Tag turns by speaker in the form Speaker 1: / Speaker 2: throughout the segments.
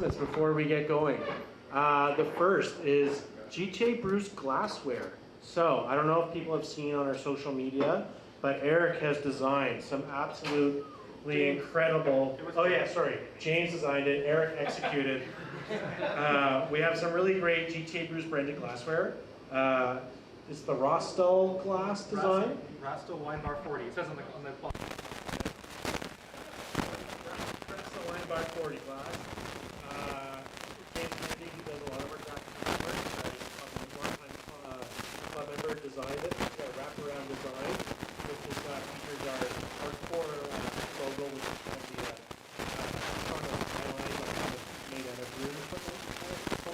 Speaker 1: announcements before we get going. The first is GTA Brews glassware. So, I don't know if people have seen on our social media, but Eric has designed some absolutely incredible... Oh yeah, sorry. James designed it, Eric executed. We have some really great GTA Brews branded glassware. It's the Rostel glass design.
Speaker 2: Rostel Wine Bar 40. It says on the box.
Speaker 1: Rostel Wine Bar 40 glass. James Kennedy, who does a lot of our graphic work, club member, designed it. It's got a wraparound design, which is features our core logo, which is kind of the skyline made out of brewing equipment. So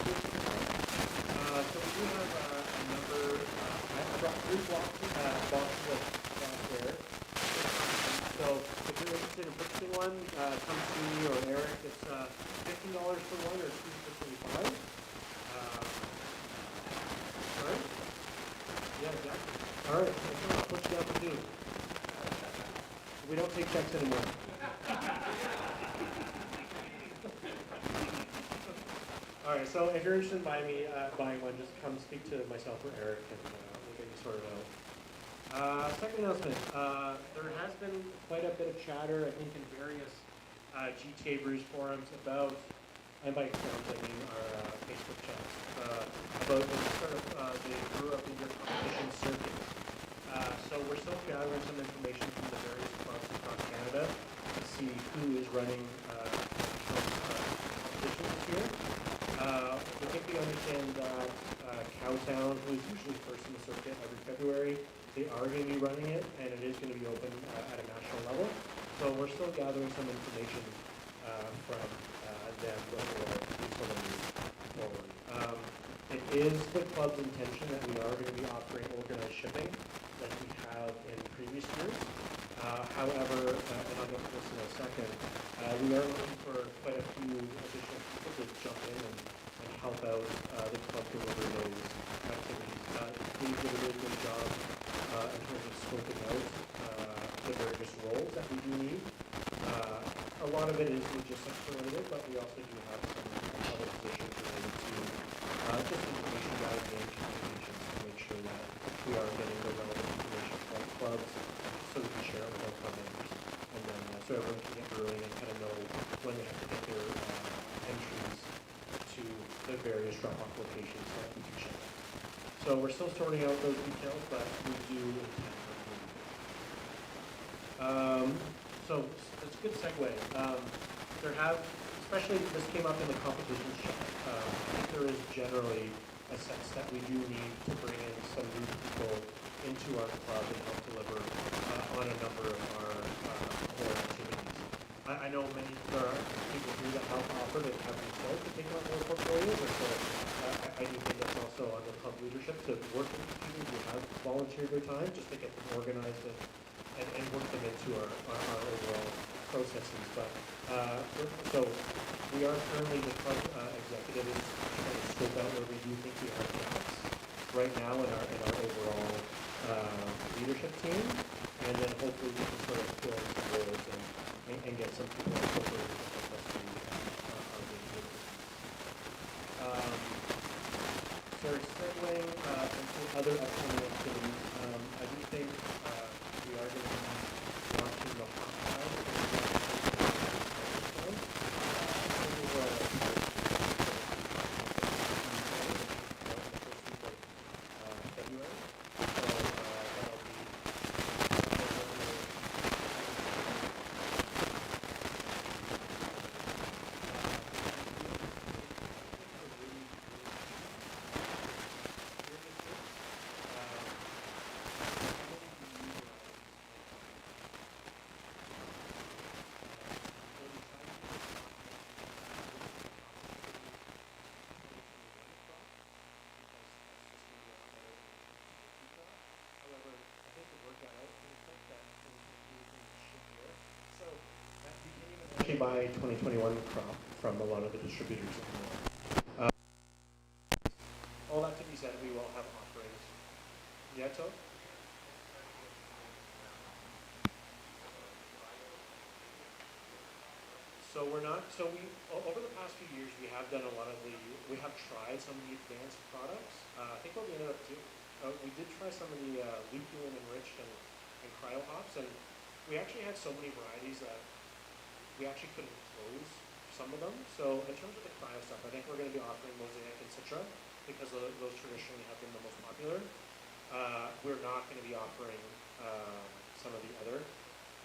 Speaker 1: we do have a number. I brought 3 boxes of glassware. So if you're interested in purchasing one, come see me or Eric. It's $15 for one or 2 for $25. All right. Yeah, exactly. All right. I'll put you down for 2. We don't take checks anymore. All right, so if you're interested in buying one, just come speak to myself or Eric, and we'll get you sorted out. Second announcement, there has been quite a bit of chatter, I think, in various GTA Brews forums about, and by forums I mean our Facebook chats, about the sort of the Brew of the Year competition circuit. So we're still gathering some information from the various clubs across Canada to see who is running competitions this year. I think we understand that Cousineau, who is usually first in the circuit every February, they are going to be running it, and it is going to be open at a national level. So we're still gathering some information from them before we sort of move forward. It is the club's intention that we are going to be offering organized shipping like we have in previous years. However, and I'll get to this in a second, we are looking for quite a few additional people to jump in and help out the club deliver those activities. We did a really good job in terms of scoping out the various roles that we do need. A lot of it is logistics related, but we also do have some other positions related to just information gathering and communications to make sure that we are getting the relevant information from clubs so we can share it with our club members. And then so everyone can get brewing and kind of know when they have to get their entries to the various drop-off locations that we can ship. So we're still sorting out those details, but we do intend on doing it. So that's a good segue. There have, especially this came up in the competitions chat, I think there is generally a sense that we do need to bring in some new people into our club and help deliver on a number of our core activities. I know many people here that help offer that have themselves to take on more portfolios, and so I do think that's also on the club leadership to work with the people who have volunteered their time just to get them organized and work them into our overall processes. But so we are currently, the club executive is trying to scope out where we do think we have gaps right now in our overall leadership team, and then hopefully we can sort of fill in some roles and get some people incorporated to help us do our day-to-day business. So segueing into other upcoming activities, I do think we are going to be launching the hot side. February. So that'll be by 2021 crop from a lot of the distributors. All that to be said, we will have offerings. Yeah, so? So we're not, so over the past few years, we have done a lot of we have tried some of the advanced products. I think what we ended up doing, we did try some of the lupulin enriched and cryo hops, and we actually had so many varieties that we actually couldn't close some of them. So in terms of the cryo stuff, I think we're going to be offering Mosaic and Citra because those traditionally have been the most popular. We're not going to be offering some of the other.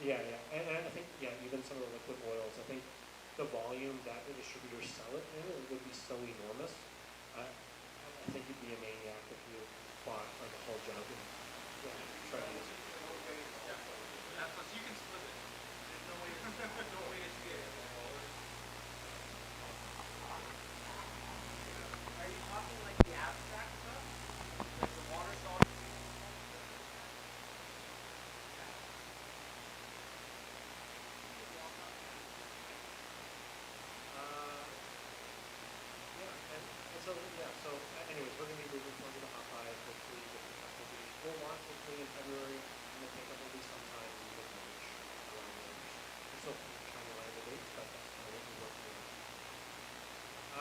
Speaker 1: Yeah, and I think, even some of the liquid oils, I think the volume that the distributors sell it in would be so enormous. I think you'd be a maniac if you bought like a whole jug and try to use it.
Speaker 2: Yeah, plus you can split it. There's no way to get it.
Speaker 3: Are you talking like the abstract stuff? Like the water soluble?
Speaker 1: So anyways, we're going to be moving forward to the hot buy. Hopefully, we'll launch hopefully in February, and the pickup will be sometime in mid-March. We're still trying to land the dates, but that's kind of what we're working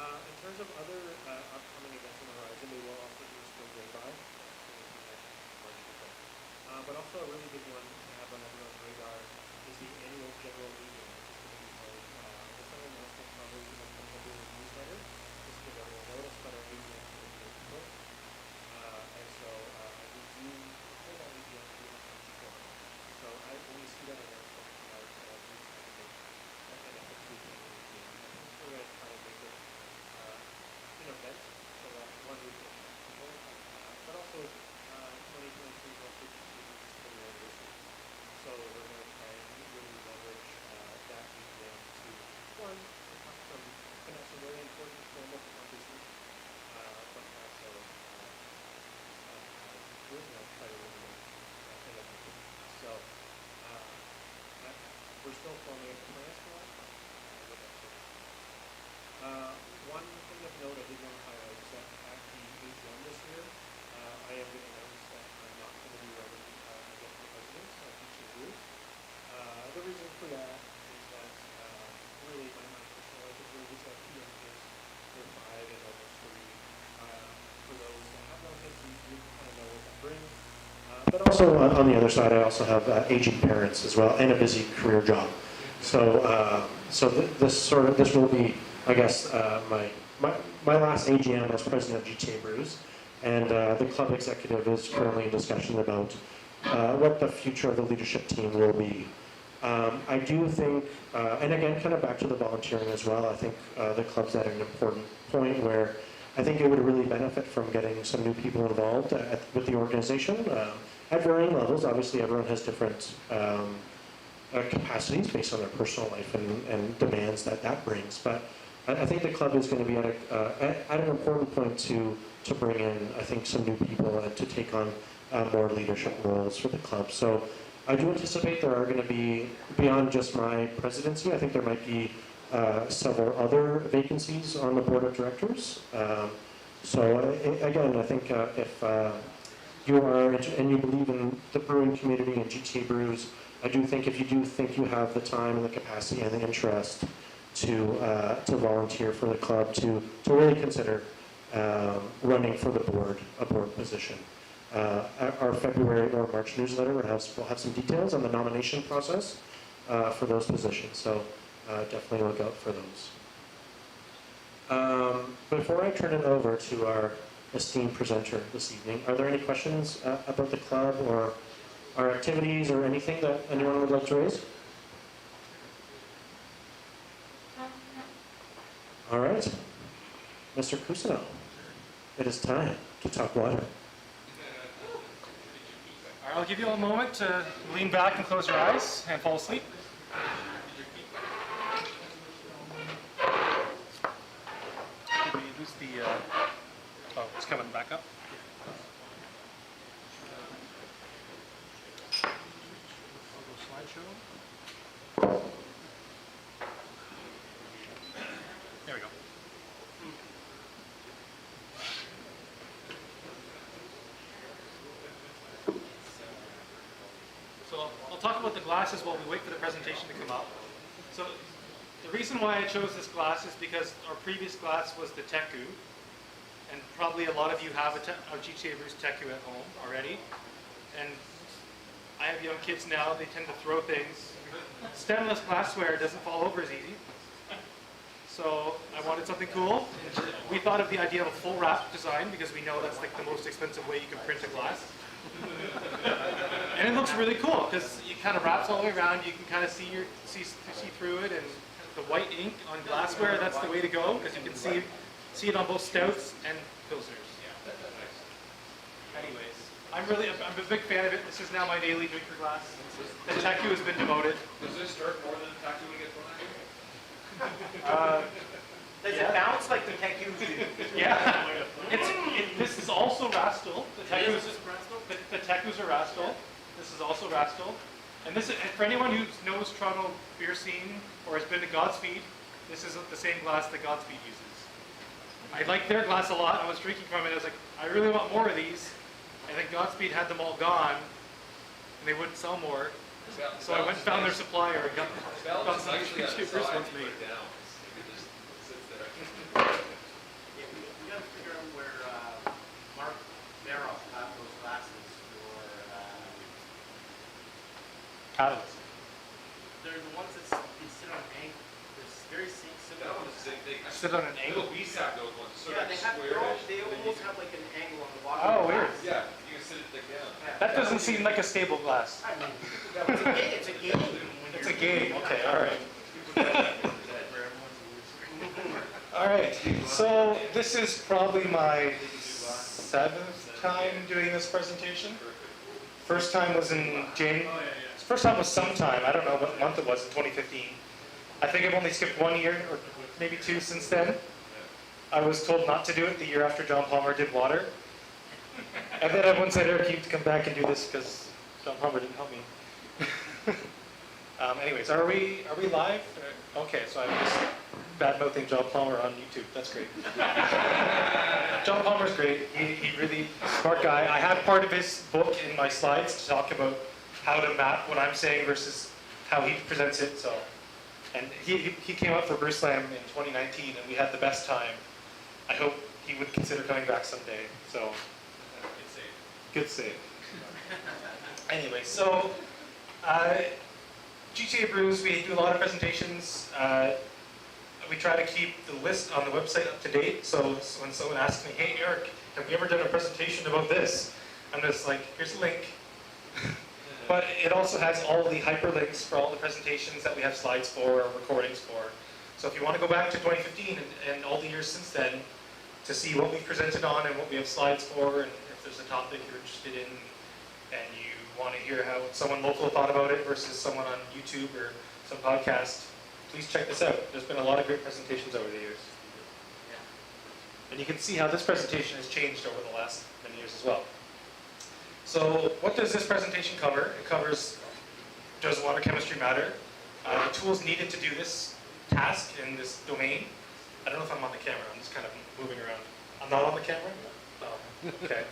Speaker 1: on. In terms of other upcoming events on the horizon, we will also do a spring day buy. But also a really big one to have on everyone's radar is the annual general meeting, which is going to be held. This other announcement probably in the newsletter, just to give everyone notice, but our AGM is going to be April. And so we do hold our AGM to be on March 4th. So when you see that announcement come out, do try to make an effort to attend the AGM. I think we're going to try to make it an event so that one we can attract people, but also 2023 is also anniversary. So we're going to try and really leverage that AGM to, one, conduct some very important formal business, but also try to really make an event. So we're still forming a plans for that. One thing of note I did want to highlight is that at the AGM this year, I am going to announce that I'm not going to be running again for president of Brews. The reason for that is that really my personal life is really just got two young kids. They're 5 and almost 3. For those that have young kids, you kind of know what that brings. But also on the other side, I also have aging parents as well and a busy career job. So this will be, I guess, my last AGM as president of GTA Brews, and the club executive is currently in discussion about what the future of the leadership team will be. I do think, and again, kind of back to the volunteering as well, I think the club's at an important point where I think it would really benefit from getting some new people involved with the organization at varying levels. Obviously, everyone has different capacities based on their personal life and demands that brings. But I think the club is going to be at an important point to bring in, I think, some new people and to take on more leadership roles for the club. So I do anticipate there are going to be, beyond just my presidency, I think there might be several other vacancies on the board of directors. Again, I think if you are and you believe in the brewing community and GTA Brews, I do think if you do think you have the time and the capacity and the interest to volunteer for the club, to really consider running for a board position. Our February or March newsletter will have some details on the nomination process for those positions. So definitely look out for those. Before I turn it over to our esteemed presenter this evening, are there any questions about the club or our activities or anything that anyone would like to raise? All right, Mr. Cousineau, it is time to talk water.
Speaker 2: All right, I'll give you a moment to lean back and close your eyes and fall asleep. Did we lose the, oh, it's coming back up. Slideshow. There we go. So I'll talk about the glasses while we wait for the presentation to come up. So
Speaker 4: The reason why I chose this glass is because our previous glass was the Teku, and probably a lot of you have a GTA Brews Teku at home already. And I have young kids now; they tend to throw things. Stemless glassware doesn't fall over as easy. So I wanted something cool. We thought of the idea of a full wrap design because we know that's like the most expensive way you can print a glass. And it looks really cool because it kind of wraps all the way around. You can kind of see through it, and the white ink on glassware, that's the way to go because you can see it on both stouts and pilsners. Anyways, I'm a big fan of it. This is now my daily drinker glass. The Teku has been devoted.
Speaker 2: Does this start more than Taku when it gets one?
Speaker 3: Does it bounce like the Tekus do?
Speaker 4: Yeah. This is also Rastal. The Tekus are Rastal. This is also Rastal. And this is, and for anyone who knows Toronto beer scene or has been to Godspeed, this is the same glass that Godspeed uses. I like their glass a lot. I was drinking from it. I was like, I really want more of these. I think Godspeed had them all gone, and they wouldn't sell more. So I went and found their supplier and got some cheap Bruce ones made.
Speaker 2: Yeah,
Speaker 3: We gotta figure out where Mark Barrow had those glasses for.
Speaker 4: Catalyst.
Speaker 3: They're the ones that sit on an angle. They're very similar.
Speaker 2: That one's the same thing.
Speaker 4: Sit on an angle.
Speaker 2: We sat those ones. So
Speaker 3: Yeah,
Speaker 2: they're
Speaker 3: they
Speaker 2: squarish,
Speaker 3: almost have like an angle on the bottom.
Speaker 4: Oh,
Speaker 3: of the
Speaker 4: weird.
Speaker 3: glass.
Speaker 2: Yeah, you can sit it down.
Speaker 3: Yeah.
Speaker 4: That doesn't seem like a stable glass.
Speaker 3: I mean, it's a game.
Speaker 4: It's a game. Okay, all right. All right. So this is probably my 7th time doing this presentation. First time was in January. First time was sometime. I don't know what month it was in 2015. I think I've only skipped 1 year or maybe 2 since then. I was told not to do it the year after John Palmer did water. And then everyone said, Eric, you have to come back and do this because John Palmer didn't help me. Anyways, are we live? Okay, so I'm just bad-mouthing John Palmer on YouTube. That's great. John Palmer's great. He really smart guy. I have part of his book in my slides to talk about how to map what I'm saying versus how he presents it. So, and he came up for Brew Slam in 2019, and we had the best time. I hope he would consider coming back someday. So, good save. Anyway, so GTA Brews, we do a lot of presentations. We try to keep the list on the website up to date. So when someone asks me, hey Eric, have we ever done a presentation about this? I'm just like, here's a link. But it also has all the hyperlinks for all the presentations that we have slides for or recordings for. So if you want to go back to 2015 and all the years since then to see what we presented on and what we have slides for, and if there's a topic you're interested in and you want to hear how someone local thought about it versus someone on YouTube or some podcast, please check this out. There's been a lot of great presentations over the years. And you can see how this presentation has changed over the last many years as well. So what does this presentation cover? It covers, does water chemistry matter? The tools needed to do this task in this domain. I don't know if I'm on the camera. I'm just kind of moving around. I'm not on the camera? Oh, okay.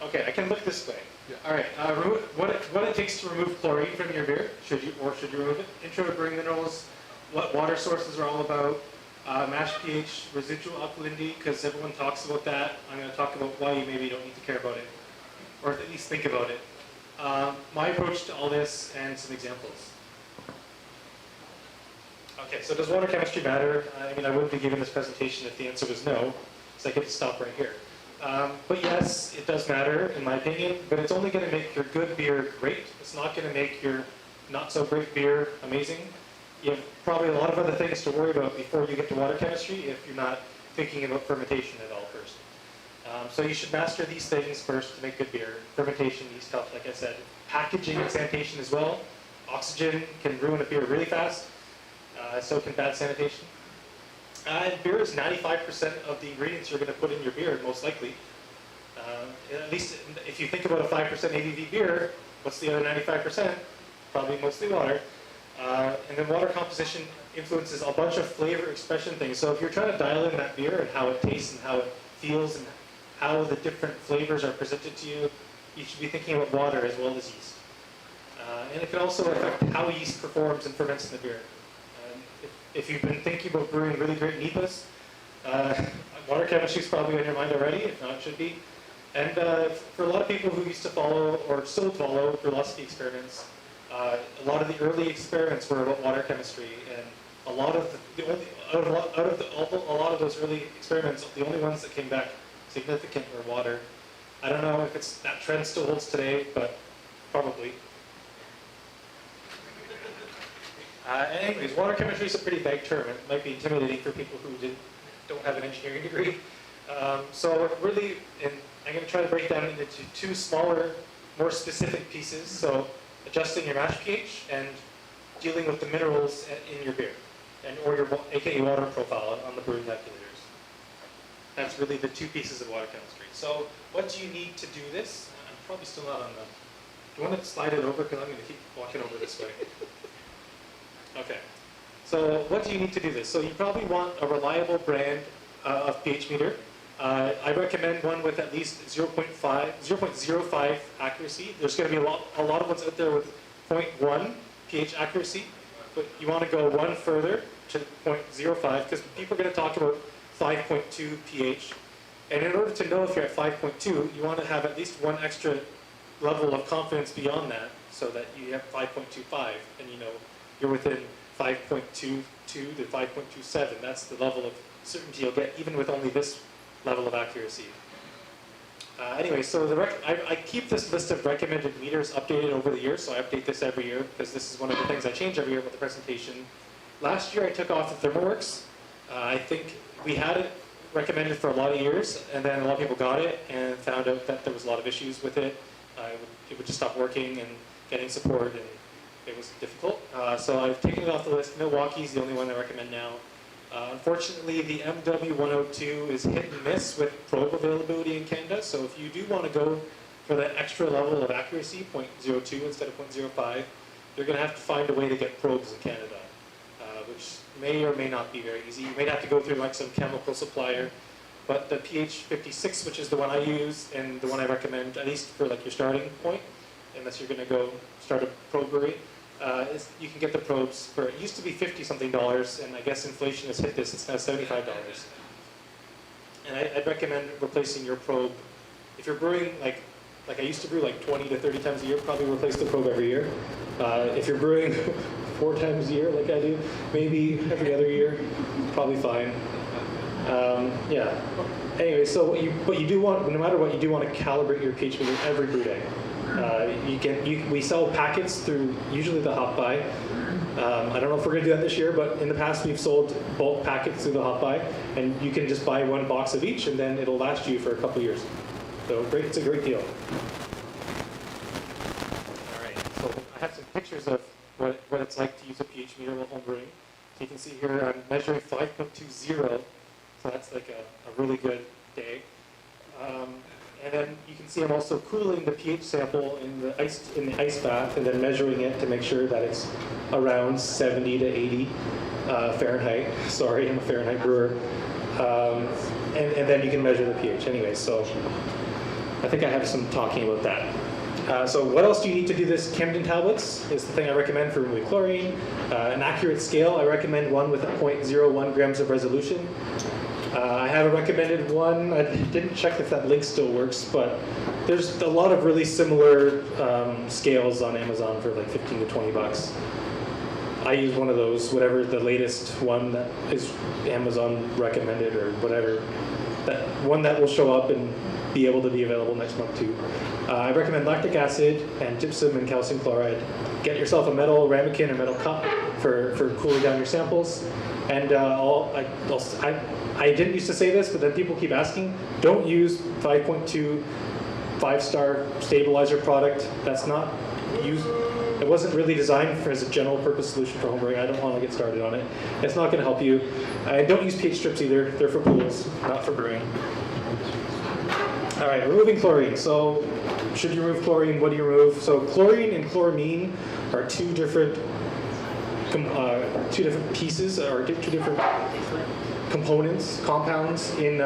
Speaker 4: Okay, I can look this way. All right, what it takes to remove chlorine from your beer, should you remove it? Intro to brewing minerals, what water sources are all about, mash pH, residual uplanding, because everyone talks about that. I'm going to talk about why you maybe don't need to care about it, or at least think about it. My approach to all this and some examples. Okay, so does water chemistry matter? I mean, I wouldn't be giving this presentation if the answer was no, so I get to stop right here. But yes, it does matter, in my opinion, but it's only going to make your good beer great. It's not going to make your not so great beer amazing. You have probably a lot of other things to worry about before you get to water chemistry if you're not thinking about fermentation at all first. So you should master these things first to make good beer. Fermentation, yeast health, like I said. Packaging and sanitation as well. Oxygen can ruin a beer really fast. So can bad sanitation. And beer is 95% of the ingredients you're going to put in your beer, most likely. At least if you think about a 5% ABV beer, what's the other 95%? Probably mostly water. And then water composition influences a bunch of flavor expression things. So if you're trying to dial in that beer and how it tastes and how it feels and how the different flavors are presented to you, you should be thinking about water as well as yeast. And it can also affect how yeast performs and ferments in the beer. if you've been thinking about brewing really great NEPAs, water chemistry is probably on your mind already, if not, it should be. And for a lot of people who used to follow, or still follow, philosophy experiments, a lot of the early experiments were about water chemistry, and a lot of a lot of those early experiments, the only ones that came back significant were water. I don't know if that trend still holds today, but probably. Anyways, water chemistry is a pretty vague term. It might be intimidating for people who don't have an engineering degree. So really, I'm going to try to break down into two smaller, more specific pieces. So adjusting your mash pH and dealing with the minerals in your beer, or your AKA water profile on the brewing calculators. That's really the two pieces of water chemistry. So what do you need to do this? I'm probably still not on the... Do you want to slide it over? Because I'm going to keep walking over this way. Okay. So what do you need to do this? So you probably want a reliable brand of pH meter. I recommend one with at least 0.05 accuracy. There's going to be a lot of ones out there with 0.1 pH accuracy, but you want to go one further to 0.05 because people are going to talk about 5.2 pH. And in order to know if you're at 5.2, you want to have at least one extra level of confidence beyond that so that you have 5.25 and you know you're within 5.22 to 5.27. That's the level of certainty you'll get even with only this level of accuracy. Anyway, so I keep this list of recommended meters updated over the years, so I update this every year because this is one of the things I change every year with the presentation. Last year I took off the ThermoWorks. I think we had it recommended for a lot of years, and then a lot of people got it and found out that there was a lot of issues with it. It would just stop working and getting support, and it was difficult. So I've taken it off the list. Milwaukee's the only one I recommend now. Unfortunately, the MW102 is hit and miss with probe availability in Canada, so if you do want to go for that extra level of accuracy, 0.02 instead of 0.05, you're going to have to find a way to get probes in Canada, which may or may not be very easy. You may have to go through like some chemical supplier, but the pH56, which is the one I use and the one I recommend, at least for like your starting point, unless you're going to go start a probe brewery, you can get the probes for, it used to be $50-something, and I guess inflation has hit this, it's now $75. And I'd recommend replacing your probe. If you're brewing, like I used to brew like 20 to 30 times a year, probably replace the probe every year. If you're brewing 4 times a year like I do, maybe every other year, probably fine. Yeah. Anyway, so what you do want, no matter what, you do want to calibrate your pH meter every brew day. We sell packets through usually the hop buy. I don't know if we're going to do that this year, but in the past we've sold bulk packets through the hop buy, and you can just buy 1 box of each, and then it'll last you for a couple years. So it's a great deal. All right, so I have some pictures of what it's like to use a pH meter while home brewing. So you can see here I'm measuring 5.20, so that's like a really good day. And then you can see I'm also cooling the pH sample in the ice bath and then measuring it to make sure that it's around 70 to 80 Fahrenheit. Sorry, I'm a Fahrenheit brewer. And then you can measure the pH anyway. So I think I have some talking about that. So what else do you need to do this? Camden tablets is the thing I recommend for removing chlorine. An accurate scale, I recommend one with a 0.01 grams of resolution. I have a recommended one. I didn't check if that link still works, but there's a lot of really similar scales on Amazon for like 15 to 20 bucks. I use one of those, whatever the latest one that is Amazon recommended or whatever. That one that will show up and be able to be available next month too. I recommend lactic acid and gypsum and calcium chloride. Get yourself a metal ramekin or metal cup for cooling down your samples. And I didn't used to say this, but then people keep asking, don't use 5.2 5-star stabilizer product. That's not used. It wasn't really designed as a general purpose solution for homebrewing. I don't want to get started on it. It's not going to help you. Don't use pH strips either. They're for pools, not for brewing. All right, removing chlorine. So should you remove chlorine? What do you remove? So chlorine and chloramine are two different pieces, or two different components, compounds in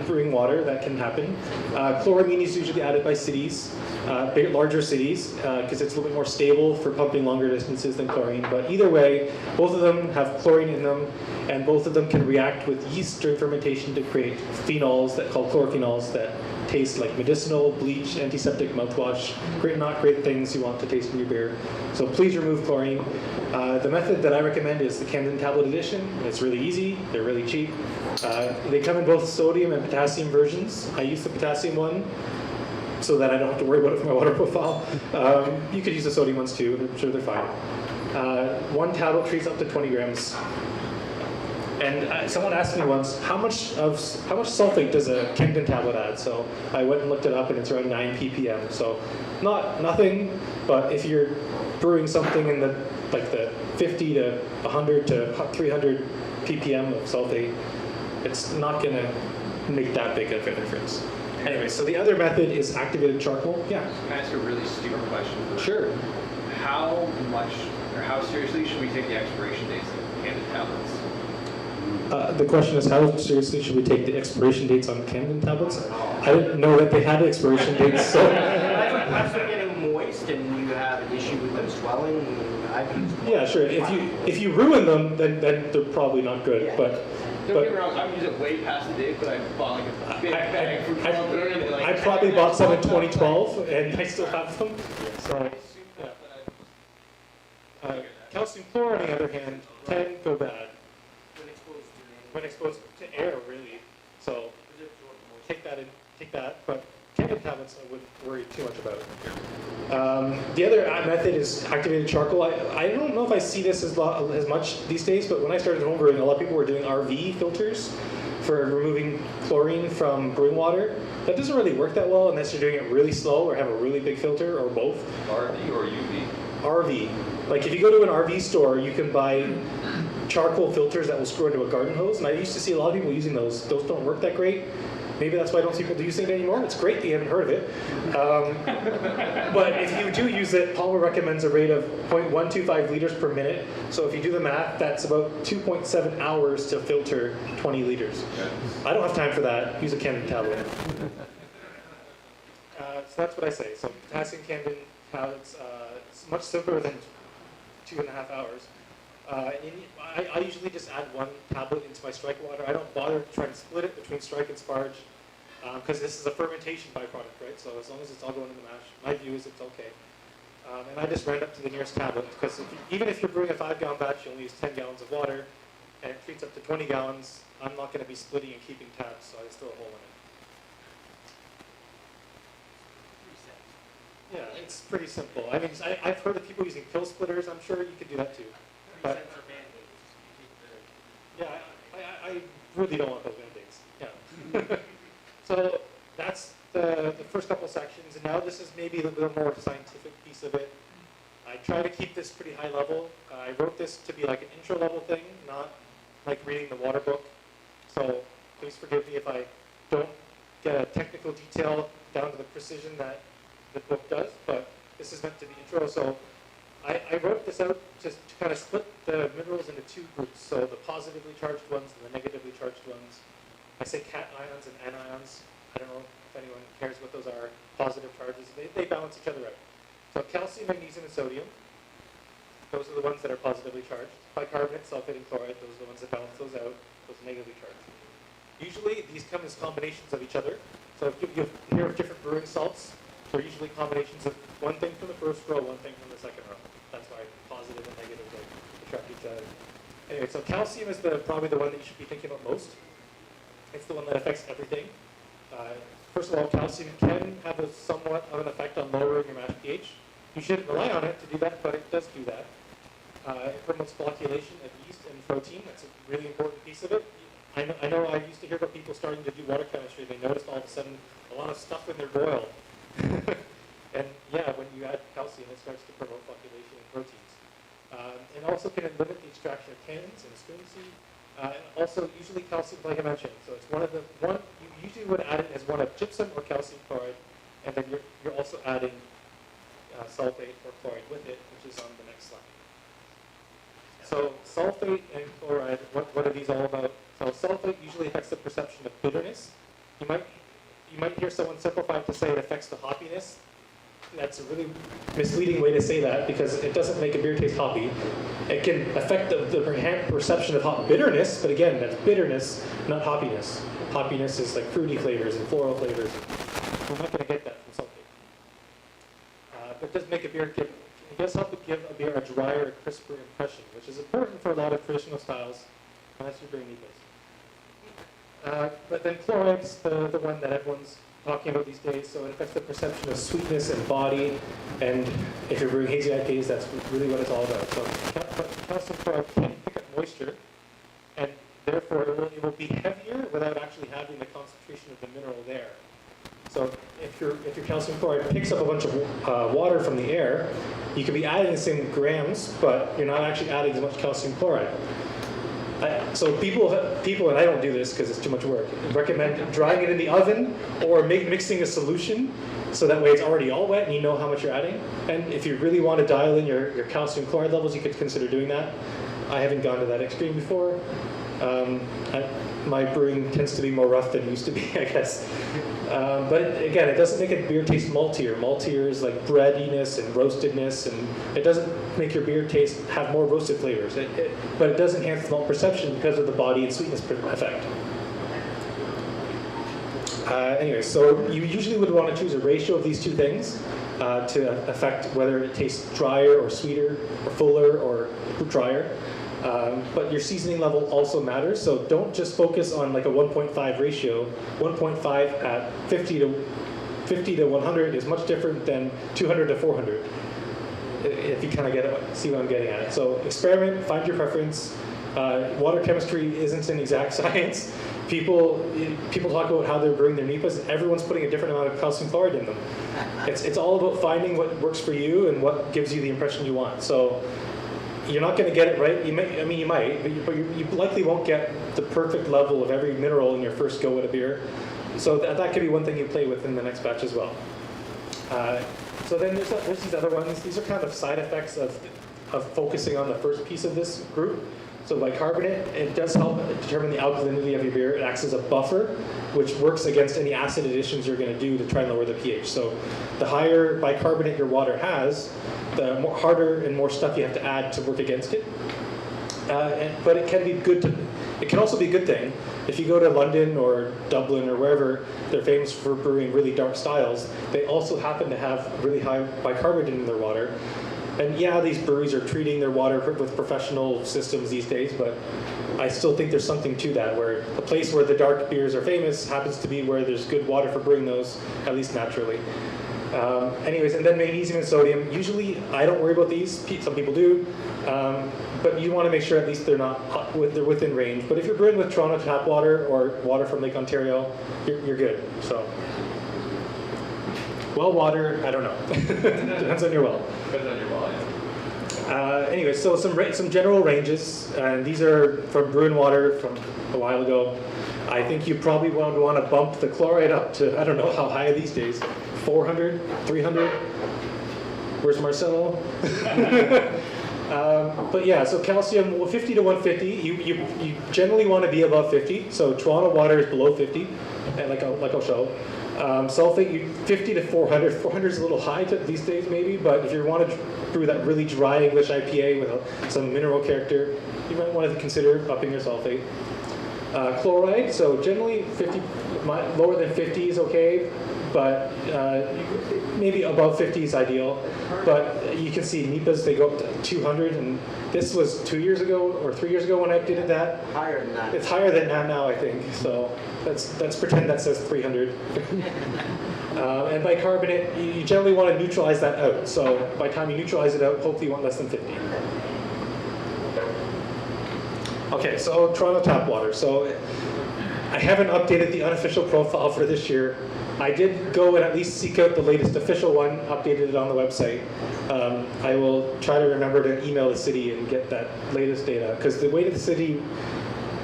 Speaker 4: brewing water that can happen. Chloramine is usually added by cities, larger cities, because it's a little bit more stable for pumping longer distances than chlorine. But either way, both of them have chlorine in them, and both of them can react with yeast during fermentation to create phenols that called chlorophenols that taste like medicinal, bleach, antiseptic, mouthwash. Not great things you want to taste in your beer. So please remove chlorine. The method that I recommend is the Camden Tablet Edition. It's really easy. They're really cheap. They come in both sodium and potassium versions. I use the potassium one so that I don't have to worry about it for my water profile. You could use the sodium ones too. I'm sure they're fine. One tablet treats up to 20 grams. And someone asked me once, how much sulfate does a Camden tablet add? So I went and looked it up, and it's around 9 ppm. So nothing, but if you're brewing something in the 50 to 100 to 300 ppm of sulfate, it's not going to make that big of a difference. Anyway, so the other method is activated charcoal. Yeah.
Speaker 5: Can I ask a really stupid question?
Speaker 4: Sure.
Speaker 5: How much or how seriously should we take the expiration dates of Camden tablets?
Speaker 4: The question is, how seriously should we take the expiration dates on Camden tablets? I didn't know that they had expiration dates, so...
Speaker 3: Unless they're getting moist and you have an issue with them swelling,
Speaker 4: Yeah, sure. If you ruin them, then they're probably not good.
Speaker 3: Yeah.
Speaker 4: But
Speaker 5: Don't get me wrong, I'm using it way past the date, but I bought like a big bag for 12:30 and
Speaker 4: I probably bought some in 2012, and I still have them. So, yeah. Calcium chloride, on the other hand, can go bad when exposed to air, really. So take that. But Camden tablets, I wouldn't worry too much about. The other method is activated charcoal. I don't know if I see this as much these days, but when I started homebrewing, a lot of people were doing RV filters for removing chlorine from brewing water. That doesn't really work that well unless you're doing it really slow or have a really big filter, or both.
Speaker 5: RV or UV?
Speaker 4: RV. Like if you go to an RV store, you can buy charcoal filters that will screw into a garden hose, and I used to see a lot of people using those. Those don't work that great. Maybe that's why I don't see people using it anymore. It's great that you haven't heard of it. But if you do use it, Palmer recommends a rate of 0.125 liters per minute. So if you do the math, that's about 2.7 hours to filter 20 liters. I don't have time for that. Use a Camden tablet. So that's what I say. So potassium Camden tablets, it's much simpler than 2.5 hours. I usually just add one tablet into my strike water. I don't bother trying to split it between strike and sparge, because this is a fermentation byproduct, right? So as long as it's all going in the mash, my view is it's okay. And I just round up to the nearest tablet, because even if you're brewing a 5-gallon batch, you only use 10 gallons of water, and it treats up to 20 gallons. I'm not going to be splitting and keeping tabs, so I still hole in it. Yeah, it's pretty simple. I mean, I've heard of people using pill splitters. I'm sure you could do that too. But, yeah, I really don't want those Band-Aids. Yeah. So that's the first couple sections, and now this is maybe a little more scientific piece of it. I try to keep this pretty high level. I wrote this to be like an intro level thing, not like reading the water book. So please forgive me if I don't get a technical detail down to the precision that the book does, but this is meant to be intro. So I wrote this out to kind of split the minerals into two groups. So the positively charged ones and the negatively charged ones. I say cations and anions. I don't know if anyone cares what those are. Positive charges, they balance each other out. So calcium, magnesium, and sodium, those are the ones that are positively charged. Bicarbonate, sulfate, and chloride, those are the ones that balance those out. Those are negatively charged. Usually these come as combinations of each other. So if you hear of different brewing salts, they're usually combinations of one thing from the first row, one thing from the second row. That's why positive and negative attract each other. Anyway, so calcium is probably the one that you should be thinking about most. It's the one that affects everything. First of all, calcium can have somewhat of an effect on lowering your mash pH. You shouldn't rely on it to do that, but it does do that. It promotes flocculation of yeast and protein. That's a really important piece of it. I know I used to hear about people starting to do water chemistry. They noticed all of a sudden a lot of stuff in their boil. And yeah, when you add calcium, it starts to promote flocculation and proteins. And also can limit the extraction of tannins and ascorbic. And also, usually calcium, like I mentioned. So it's you usually would add it as one of gypsum or calcium chloride, and then you're also adding sulfate or chloride with it, which is on the next slide. So sulfate and chloride, what are these all about? So sulfate usually affects the perception of bitterness. You might hear someone simplify it to say it affects the hoppiness. That's a really misleading way to say that because it doesn't make a beer taste hoppy. It can affect the perception of bitterness, but again, that's bitterness, not hoppiness. Hoppiness is like fruity flavors and floral flavors. We're not going to get that from sulfate. But it does make it does help it give a beer a drier, crisper impression, which is important for a lot of traditional styles, unless you're brewing IPAs. But then chloride's the one that everyone's talking about these days, so it affects the perception of sweetness and body, and if you're brewing hazy IPAs, that's really what it's all about. So calcium chloride can pick up moisture, and therefore it will be heavier without actually having the concentration of the mineral there. So if your calcium chloride picks up a bunch of water from the air, you can be adding the same grams, but you're not actually adding as much calcium chloride. So people, and I don't do this because it's too much work, recommend drying it in the oven or mixing a solution so that way it's already all wet and you know how much you're adding. And if you really want to dial in your calcium chloride levels, you could consider doing that. I haven't gone to that extreme before. My brewing tends to be more rough than it used to be, I guess. But again, it doesn't make a beer taste maltier. Maltier is like breadiness and roastedness, and it doesn't make your beer taste have more roasted flavors. But it does enhance the malt perception because of the body and sweetness effect. Anyway, so you usually would want to choose a ratio of these two things to affect whether it tastes drier or sweeter or fuller or drier. But your seasoning level also matters, so don't just focus on like a 1.5 ratio. 1.5 at 50 to 100 is much different than 200 to 400, if you kind of see what I'm getting at. So experiment, find your preference. Water chemistry isn't an exact science. People talk about how they're brewing their NEPAs, and everyone's putting a different amount of calcium chloride in them. It's all about finding what works for you and what gives you the impression you want. So you're not going to get it right. You might, but you likely won't get the perfect level of every mineral in your first go at a beer. So that could be one thing you play with in the next batch as well. So then there's these other ones. These are kind of side effects of focusing on the first piece of this group. So bicarbonate, it does help determine the alkalinity of your beer. It acts as a buffer, which works against any acid additions you're going to do to try and lower the pH. So the higher bicarbonate your water has, the harder and more stuff you have to add to work against it. But it can be it can also be a good thing. If you go to London or Dublin or wherever they're famous for brewing really dark styles, they also happen to have really high bicarbonate in their water. And yeah, these breweries are treating their water with professional systems these days, but I still think there's something to that, where a place where the dark beers are famous happens to be where there's good water for brewing those, at least naturally. Anyways, and then magnesium and sodium. Usually, I don't worry about these. Some people do, but you want to make sure at least they're within range. But if you're brewing with Toronto tap water or water from Lake Ontario, you're good. So, well water, I don't know. Depends on your well.
Speaker 5: Depends on your well, yeah.
Speaker 4: Anyway, so some general ranges, and these are from Brew and Water from a while ago. I think you probably want to bump the chloride up to, I don't know how high these days, 400, 300. Where's Marcelo? But yeah, so calcium, 50 to 150. You generally want to be above 50. So Toronto water is below 50, and like I'll show. Sulfate, 50 to 400. 400 is a little high these days, maybe, but if you want to brew that really dry English IPA with some mineral character, you might want to consider upping your sulfate. Chloride, so generally 50, lower than 50 is okay, but maybe above 50 is ideal. But you can see NEPAs, they go up to 200, and this was 2 years ago or 3 years ago when I did that.
Speaker 3: Higher than that.
Speaker 4: It's higher than that now, I think. So let's pretend that says 300. And bicarbonate, you generally want to neutralize that out. So by the time you neutralize it out, hopefully you want less than 50. Okay, so Toronto tap water. So I haven't updated the unofficial profile for this year. I did go and at least seek out the latest official one, updated it on the website. I will try to remember to email the city and get that latest data, because the way that the city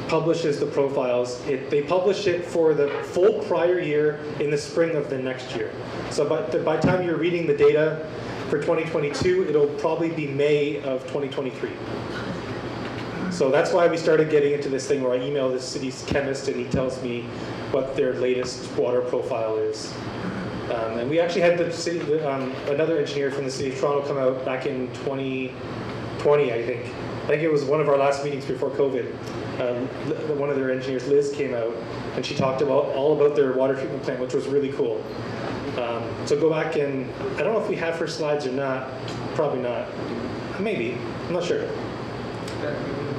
Speaker 4: publishes the profiles, they publish it for the full prior year in the spring of the next year. So by the time you're reading the data for 2022, it'll probably be May of 2023. So that's why we started getting into this thing where I email the city's chemist and he tells me what their latest water profile is. And we actually had another engineer from the city of Toronto come out back in 2020, I think. I think it was one of our last meetings before COVID. One of their engineers, Liz, came out and she talked all about their water treatment plant, which was really cool. So go back and, I don't know if we have her slides or not. Probably not. Maybe. I'm not sure.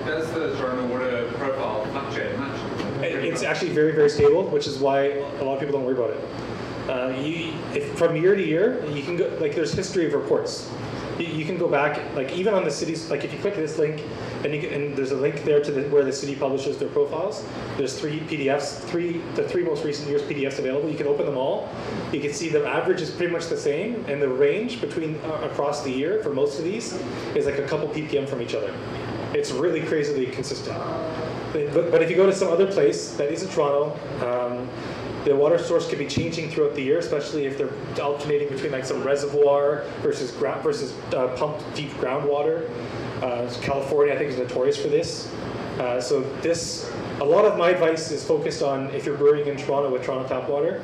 Speaker 6: Does the Toronto water profile fluctuate much?
Speaker 4: It's actually very, very stable, which is why a lot of people don't worry about it. If from year to year, you can go, like there's history of reports. You can go back, like even on the city's, like if you click this link, and there's a link there to where the city publishes their profiles. There's 3 PDFs, the three most recent years PDFs available. You can open them all. You can see the average is pretty much the same, and the range between across the year for most of these is like a couple ppm from each other. It's really crazily consistent. But if you go to some other place that isn't Toronto, the water source could be changing throughout the year, especially if they're alternating between like some reservoir versus pumped deep groundwater. California, I think, is notorious for this. So a lot of my advice is focused on if you're brewing in Toronto with Toronto tap water,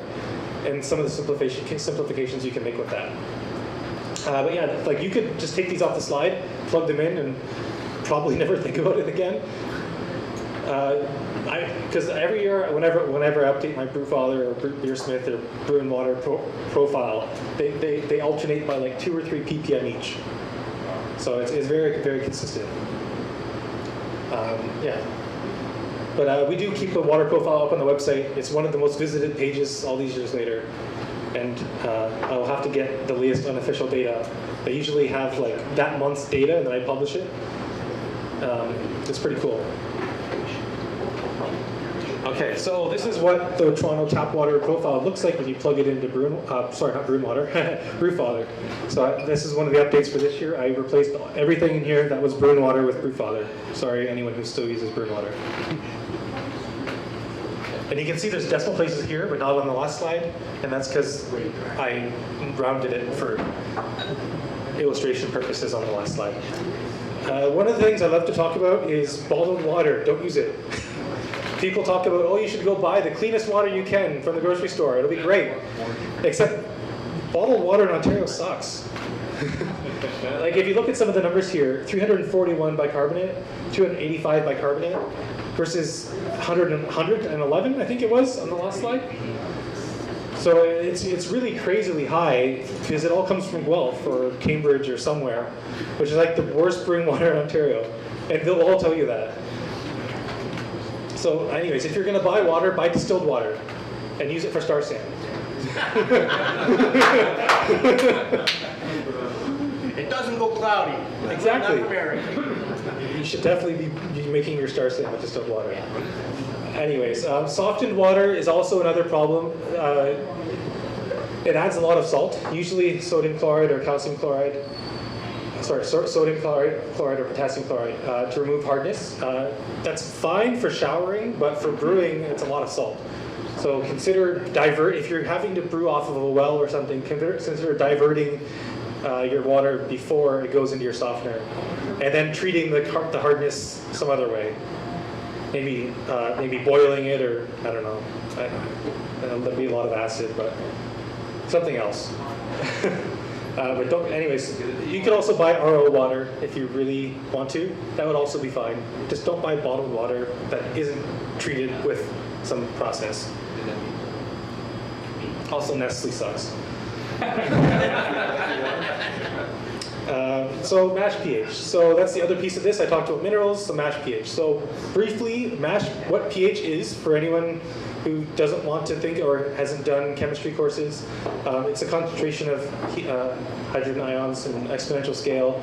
Speaker 4: and some of the simplifications you can make with that. But yeah, like you could just take these off the slide, plug them in, and probably never think about it again. Because every year, whenever I update my Brewfather or Beersmith or Brew and Water profile, they alternate by like 2 or 3 ppm each. So it's very, very consistent. Yeah. But we do keep the water profile up on the website. It's one of the most visited pages all these years later. And I'll have to get the latest unofficial data. They usually have like that month's data, and then I publish it. It's pretty cool. Okay, so this is what the Toronto tap water profile looks like when you plug it into Brewfather. So this is one of the updates for this year. I replaced everything in here that was Brew and Water with Brewfather. Sorry, anyone who still uses Brew and Water. And you can see there's decimal places here, but not on the last slide. And that's because I rounded it for illustration purposes on the last slide. One of the things I love to talk about is bottled water. Don't use it. People talk about, oh, you should go buy the cleanest water you can from the grocery store. It'll be great. Except bottled water in Ontario sucks. Like if you look at some of the numbers here, 341 bicarbonate, 285 bicarbonate, versus 111, I think it was, on the last slide. So it's really crazily high because it all comes from Guelph or Cambridge or somewhere, which is like the worst brewing water in Ontario. And they'll all tell you that. So anyways, if you're going to buy water, buy distilled water and use it for Star San.
Speaker 3: It doesn't go cloudy.
Speaker 4: Exactly.
Speaker 3: Not berry.
Speaker 4: You should definitely be making your Star San with distilled water. Anyways, softened water is also another problem. It adds a lot of salt, usually sodium chloride or calcium chloride. Sorry, sodium chloride or potassium chloride to remove hardness. That's fine for showering, but for brewing, it's a lot of salt. So consider if you're having to brew off of a well or something, consider diverting your water before it goes into your softener, and then treating the hardness some other way. Maybe boiling it, or I don't know. There'd be a lot of acid, but something else. But anyways, you can also buy RO water if you really want to. That would also be fine. Just don't buy bottled water that isn't treated with some process. Also, Nestle sucks. So mash pH. So that's the other piece of this. I talked about minerals, so mash pH. So briefly, what pH is for anyone who doesn't want to think or hasn't done chemistry courses. It's a concentration of hydrogen ions in exponential scale.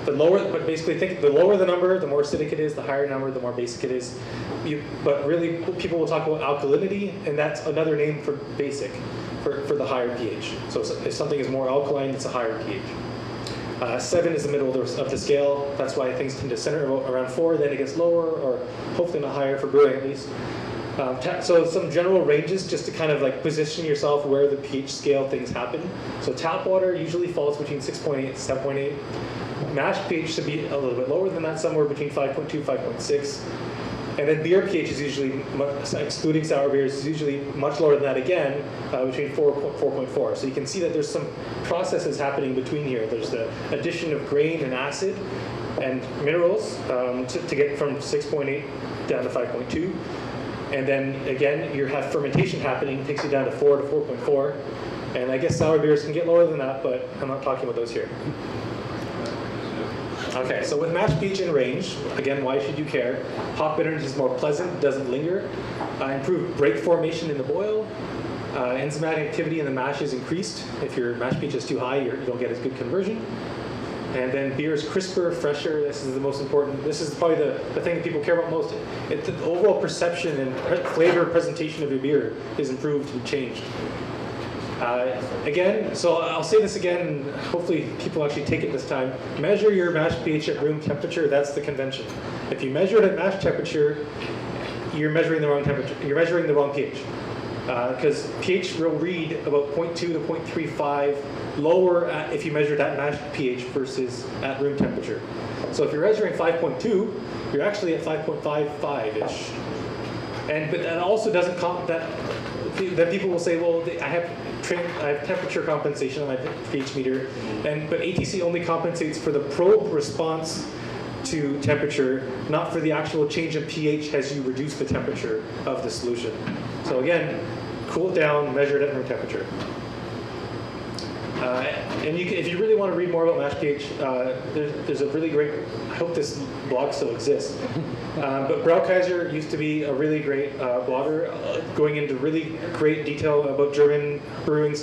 Speaker 4: But basically think the lower the number, the more acidic it is, the higher number, the more basic it is. But really, people will talk about alkalinity, and that's another name for basic, for the higher pH. So if something is more alkaline, it's a higher pH. 7 is the middle of the scale. That's why things tend to center around 4. Then it gets lower, or hopefully not higher for brewing at least. So some general ranges just to kind of like position yourself where the pH scale things happen. So tap water usually falls between 6.8 and 7.8. Mash pH should be a little bit lower than that, somewhere between 5.2 and 5.6. And then beer pH is usually, excluding sour beers, is usually much lower than that again, between 4.4. So you can see that there's some processes happening between here. There's the addition of grain and acid and minerals to get from 6.8 down to 5.2. And then again, you have fermentation happening, takes you down to 4 to 4.4. And I guess sour beers can get lower than that, but I'm not talking about those here. Okay, so with mash pH in range, again, why should you care? Hop bitterness is more pleasant, doesn't linger. Improved break formation in the boil. Enzymatic activity in the mash is increased. If your mash pH is too high, you don't get as good conversion. And then beer is crisper, fresher. This is the most important. This is probably the thing that people care about most. The overall perception and flavor presentation of your beer is improved and changed. Again, so I'll say this again, and hopefully people actually take it this time. Measure your mash pH at room temperature. That's the convention. If you measure it at mash temperature, you're measuring the wrong temperature. You're measuring the wrong pH. Because pH will read about 0.2 to 0.35 lower if you measure it at mash pH versus at room temperature. So if you're measuring 5.2, you're actually at 5.55-ish. But that also doesn't then people will say, well, I have temperature compensation on my pH meter, but ATC only compensates for the probe response to temperature, not for the actual change in pH as you reduce the temperature of the solution. So again, cool it down, measure it at room temperature. And if you really want to read more about mash pH, there's a really great, I hope this blog still exists, but Braukaiser used to be a really great blogger, going into really great detail about German brewing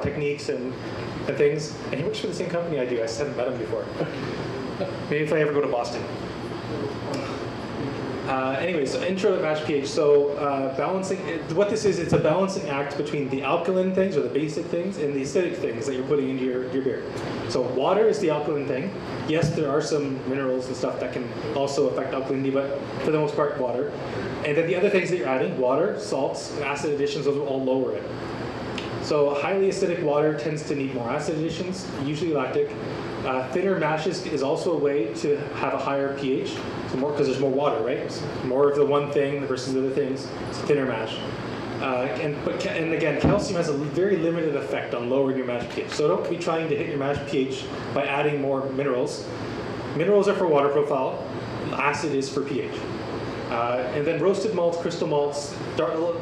Speaker 4: techniques and things. And he works for the same company I do. I just haven't met him before. Maybe if I ever go to Boston. Anyway, so intro to mash pH. So balancing, what this is, it's a balancing act between the alkaline things or the basic things and the acidic things that you're putting into your beer. So water is the alkaline thing. Yes, there are some minerals and stuff that can also affect alkalinity, but for the most part, water. And then the other things that you're adding, water, salts, and acid additions, those will all lower it. So highly acidic water tends to need more acid additions, usually lactic. Thinner mashes is also a way to have a higher pH, so more because there's more water, right? It's more of the one thing versus the other things. It's a thinner mash. And again, calcium has a very limited effect on lowering your mash pH. So don't be trying to hit your mash pH by adding more minerals. Minerals are for water profile. Acid is for pH. And then roasted malts, crystal malts,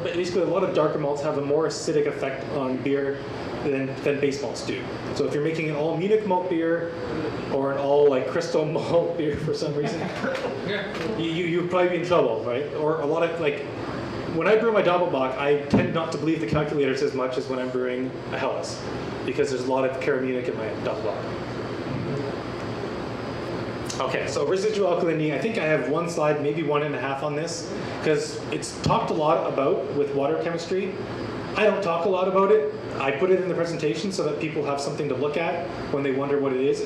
Speaker 4: basically a lot of darker malts have a more acidic effect on beer than base malts do. So if you're making an all Munich malt beer or an all like crystal malt beer for some reason, you'd probably be in trouble, right? Or a lot of when I brew my Doppelbock, I tend not to believe the calculators as much as when I'm brewing a Helles, because there's a lot of Munich in my Doppelbock. Okay, so residual alkalinity, I think I have one slide, maybe 1.5 on this, because it's talked a lot about with water chemistry. I don't talk a lot about it. I put it in the presentation so that people have something to look at when they wonder what it is,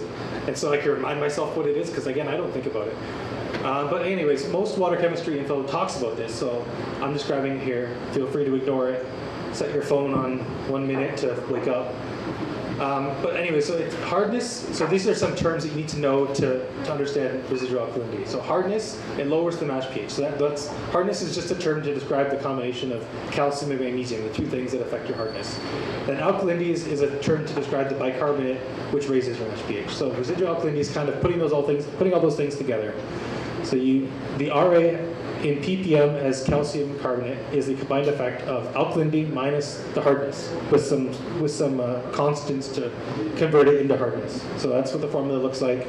Speaker 4: and so I can remind myself what it is, because again, I don't think about it. But anyways, most water chemistry info talks about this, so I'm describing it here. Feel free to ignore it. Set your phone on 1 minute to wake up. But anyway, so it's hardness. So these are some terms that you need to know to understand residual alkalinity. So hardness, it lowers the mash pH. So that's hardness is just a term to describe the combination of calcium and magnesium, the two things that affect your hardness. Then alkalinity is a term to describe the bicarbonate, which raises your mash pH. So residual alkalinity is kind of putting all those things together. So the RA in ppm as calcium carbonate is the combined effect of alkalinity minus the hardness with some constants to convert it into hardness. So that's what the formula looks like.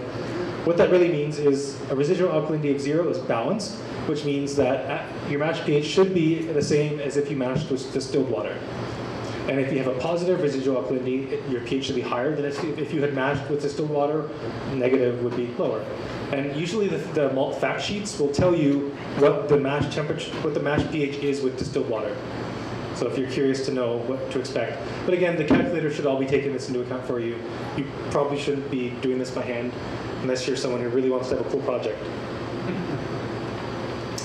Speaker 4: What that really means is a residual alkalinity of 0 is balanced, which means that your mash pH should be the same as if you mashed with distilled water. And if you have a positive residual alkalinity, your pH should be higher than if you had mashed with distilled water. Negative would be lower. And usually the malt fact sheets will tell you what the mash temperature, what the mash pH is with distilled water. So if you're curious to know what to expect. But again, the calculator should all be taking this into account for you. You probably shouldn't be doing this by hand unless you're someone who really wants to have a cool project.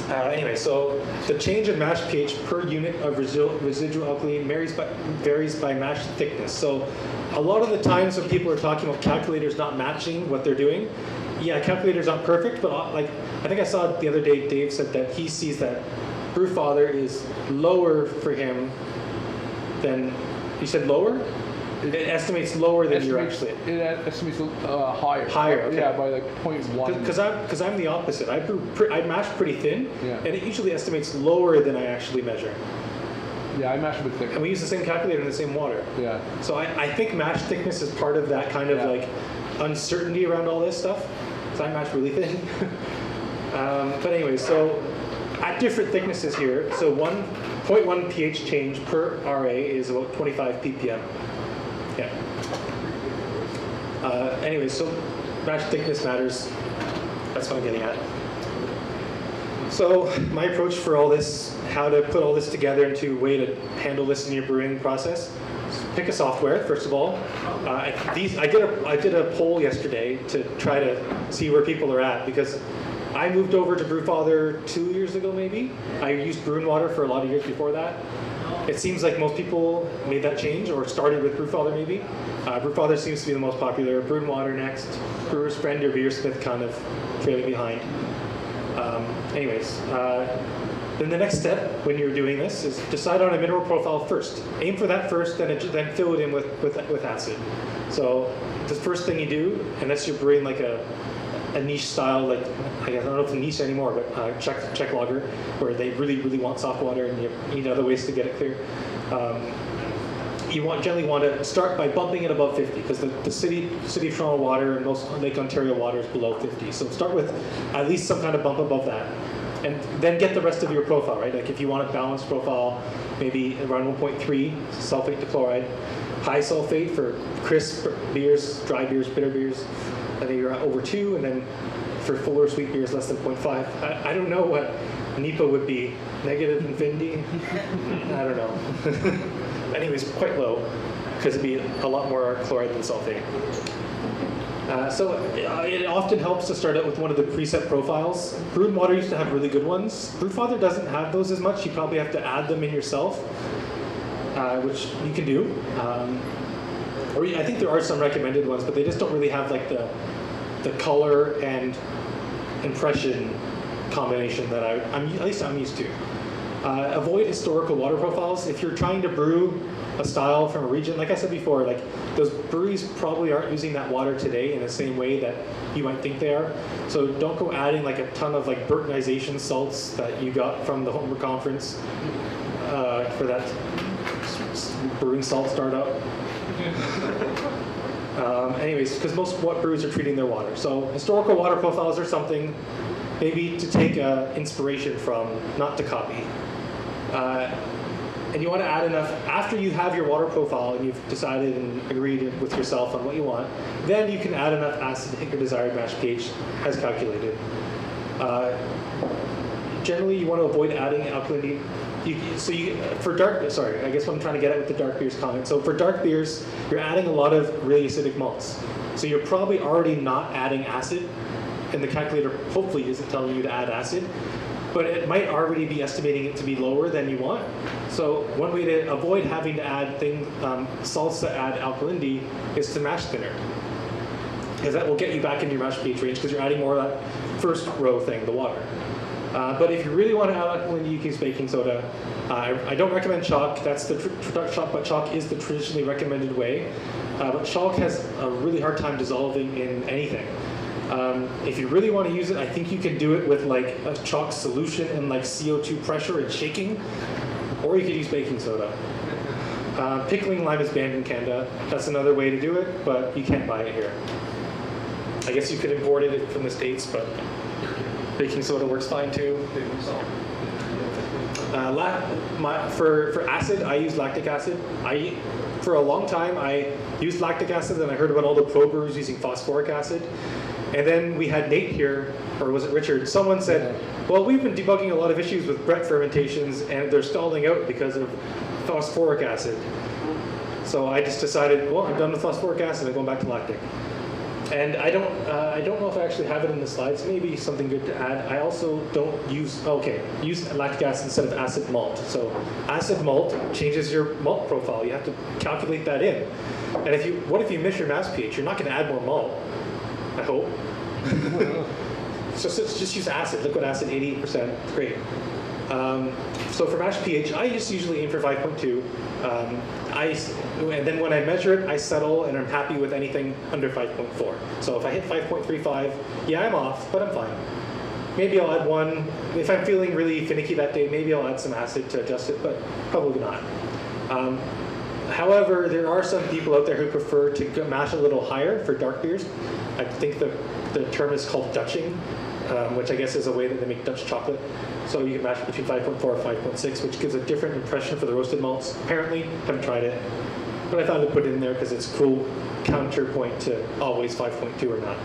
Speaker 4: Anyway, so the change in mash pH per unit of residual alkali varies by mash thickness. So a lot of the times when people are talking about calculators not matching what they're doing, yeah, calculators aren't perfect, but like I think I saw the other day Dave said that he sees that Brewfather is lower for him than, you said lower? It estimates lower than you're actually.
Speaker 7: It estimates higher.
Speaker 4: Higher, okay.
Speaker 7: Yeah, by like 0.1.
Speaker 4: Because I'm the opposite. I mash pretty thin,
Speaker 7: Yeah.
Speaker 4: and it usually estimates lower than I actually measure.
Speaker 7: Yeah, I mash a bit thicker.
Speaker 4: And we use the same calculator in the same water.
Speaker 7: Yeah.
Speaker 4: So I think mash thickness is part of that kind of
Speaker 7: Yeah.
Speaker 4: like uncertainty around all this stuff. So I mash really thin. But anyway, so at different thicknesses here, so 1.1 pH change per RA is about 25 ppm. Yeah. Anyway, so mash thickness matters. That's what I'm getting at. So my approach for all this, how to put all this together into a way to handle this in your brewing process, is pick a software, first of all. I did a poll yesterday to try to see where people are at, because I moved over to Brewfather 2 years ago, maybe. I used Brewing Water for a lot of years before that. It seems like most people made that change or started with Brewfather, maybe. Brewfather seems to be the most popular. Brewing Water next. Brewer's Friend or Beersmith kind of trailing behind. Then the next step when you're doing this is decide on a mineral profile first. Aim for that first, then fill it in with acid. So the first thing you do, unless you're brewing like a niche style, like I don't know if it's a niche anymore, but Czech lager, where they really, really want soft water and you need other ways to get it clear. You generally want to start by bumping it above 50, because the city of Toronto water and most Lake Ontario water is below 50. So start with at least some kind of bump above that, and then get the rest of your profile, right? Like if you want a balanced profile, maybe around 1.3 sulfate to chloride, high sulfate for crisp beers, dry beers, bitter beers. I think you're over 2, and then for fuller sweet beers, less than 0.5. I don't know what NEPA would be. Negative infinity? I don't know. Anyways, quite low, because it'd be a lot more chloride than sulfate. So it often helps to start out with one of the preset profiles. Brewed Water used to have really good ones. Brewfather doesn't have those as much. You probably have to add them in yourself, which you can do. Or I think there are some recommended ones, but they just don't really have like the color and impression combination that at least I'm used to. Avoid historical water profiles. If you're trying to brew a style from a region, like I said before, like those breweries probably aren't using that water today in the same way that you might think they are. So don't go adding like a ton of like Burtonization salts that you got from the Homebrew Conference for that brewing salt startup. Anyways, because most brews are treating their water. So historical water profiles are something maybe to take inspiration from, not to copy. And you want to add enough, after you have your water profile and you've decided and agreed with yourself on what you want, then you can add enough acid to hit your desired mash pH as calculated. Generally, you want to avoid adding alkalinity. I guess what I'm trying to get at with the dark beers comment. So for dark beers, you're adding a lot of really acidic malts. So you're probably already not adding acid, and the calculator hopefully isn't telling you to add acid, but it might already be estimating it to be lower than you want. So one way to avoid having to add salts that add alkalinity is to mash thinner, because that will get you back into your mash pH range, because you're adding more of that first row thing, the water. But if you really want to add alkalinity, you can use baking soda. I don't recommend chalk. That's but chalk is the traditionally recommended way. But chalk has a really hard time dissolving in anything. If you really want to use it, I think you can do it with like a chalk solution and like CO2 pressure and shaking, or you could use baking soda. Pickling lime is banned in Canada. That's another way to do it, but you can't buy it here. I guess you could import it from the States, but baking soda works fine too. For acid, I use lactic acid. For a long time, I used lactic acid, and I heard about all the pro brewers using phosphoric acid. And then we had Nate here, or was it Richard? Someone said, well, we've been debugging a lot of issues with Brett fermentations, and they're stalling out because of phosphoric acid. So I just decided, well, I'm done with phosphoric acid, I'm going back to lactic. And I don't know if I actually have it in the slides. Maybe something good to add. I also don't use lactic acid instead of acid malt. So acid malt changes your malt profile. You have to calculate that in. And what if you miss your mass pH? You're not going to add more malt, I hope. So just use acid, liquid acid, 88%, great. So for mash pH, I just usually aim for 5.2. And then when I measure it, I settle and I'm happy with anything under 5.4. So if I hit 5.35, yeah, I'm off, but I'm fine. Maybe I'll add one. If I'm feeling really finicky that day, maybe I'll add some acid to adjust it, but probably not. However, there are some people out there who prefer to mash a little higher for dark beers. I think the term is called Dutching, which I guess is a way that they make Dutch chocolate. So you can mash between 5.4 or 5.6, which gives a different impression for the roasted malts. Apparently, haven't tried it, but I thought I'd put it in there because it's a cool counterpoint to always 5.2 or not.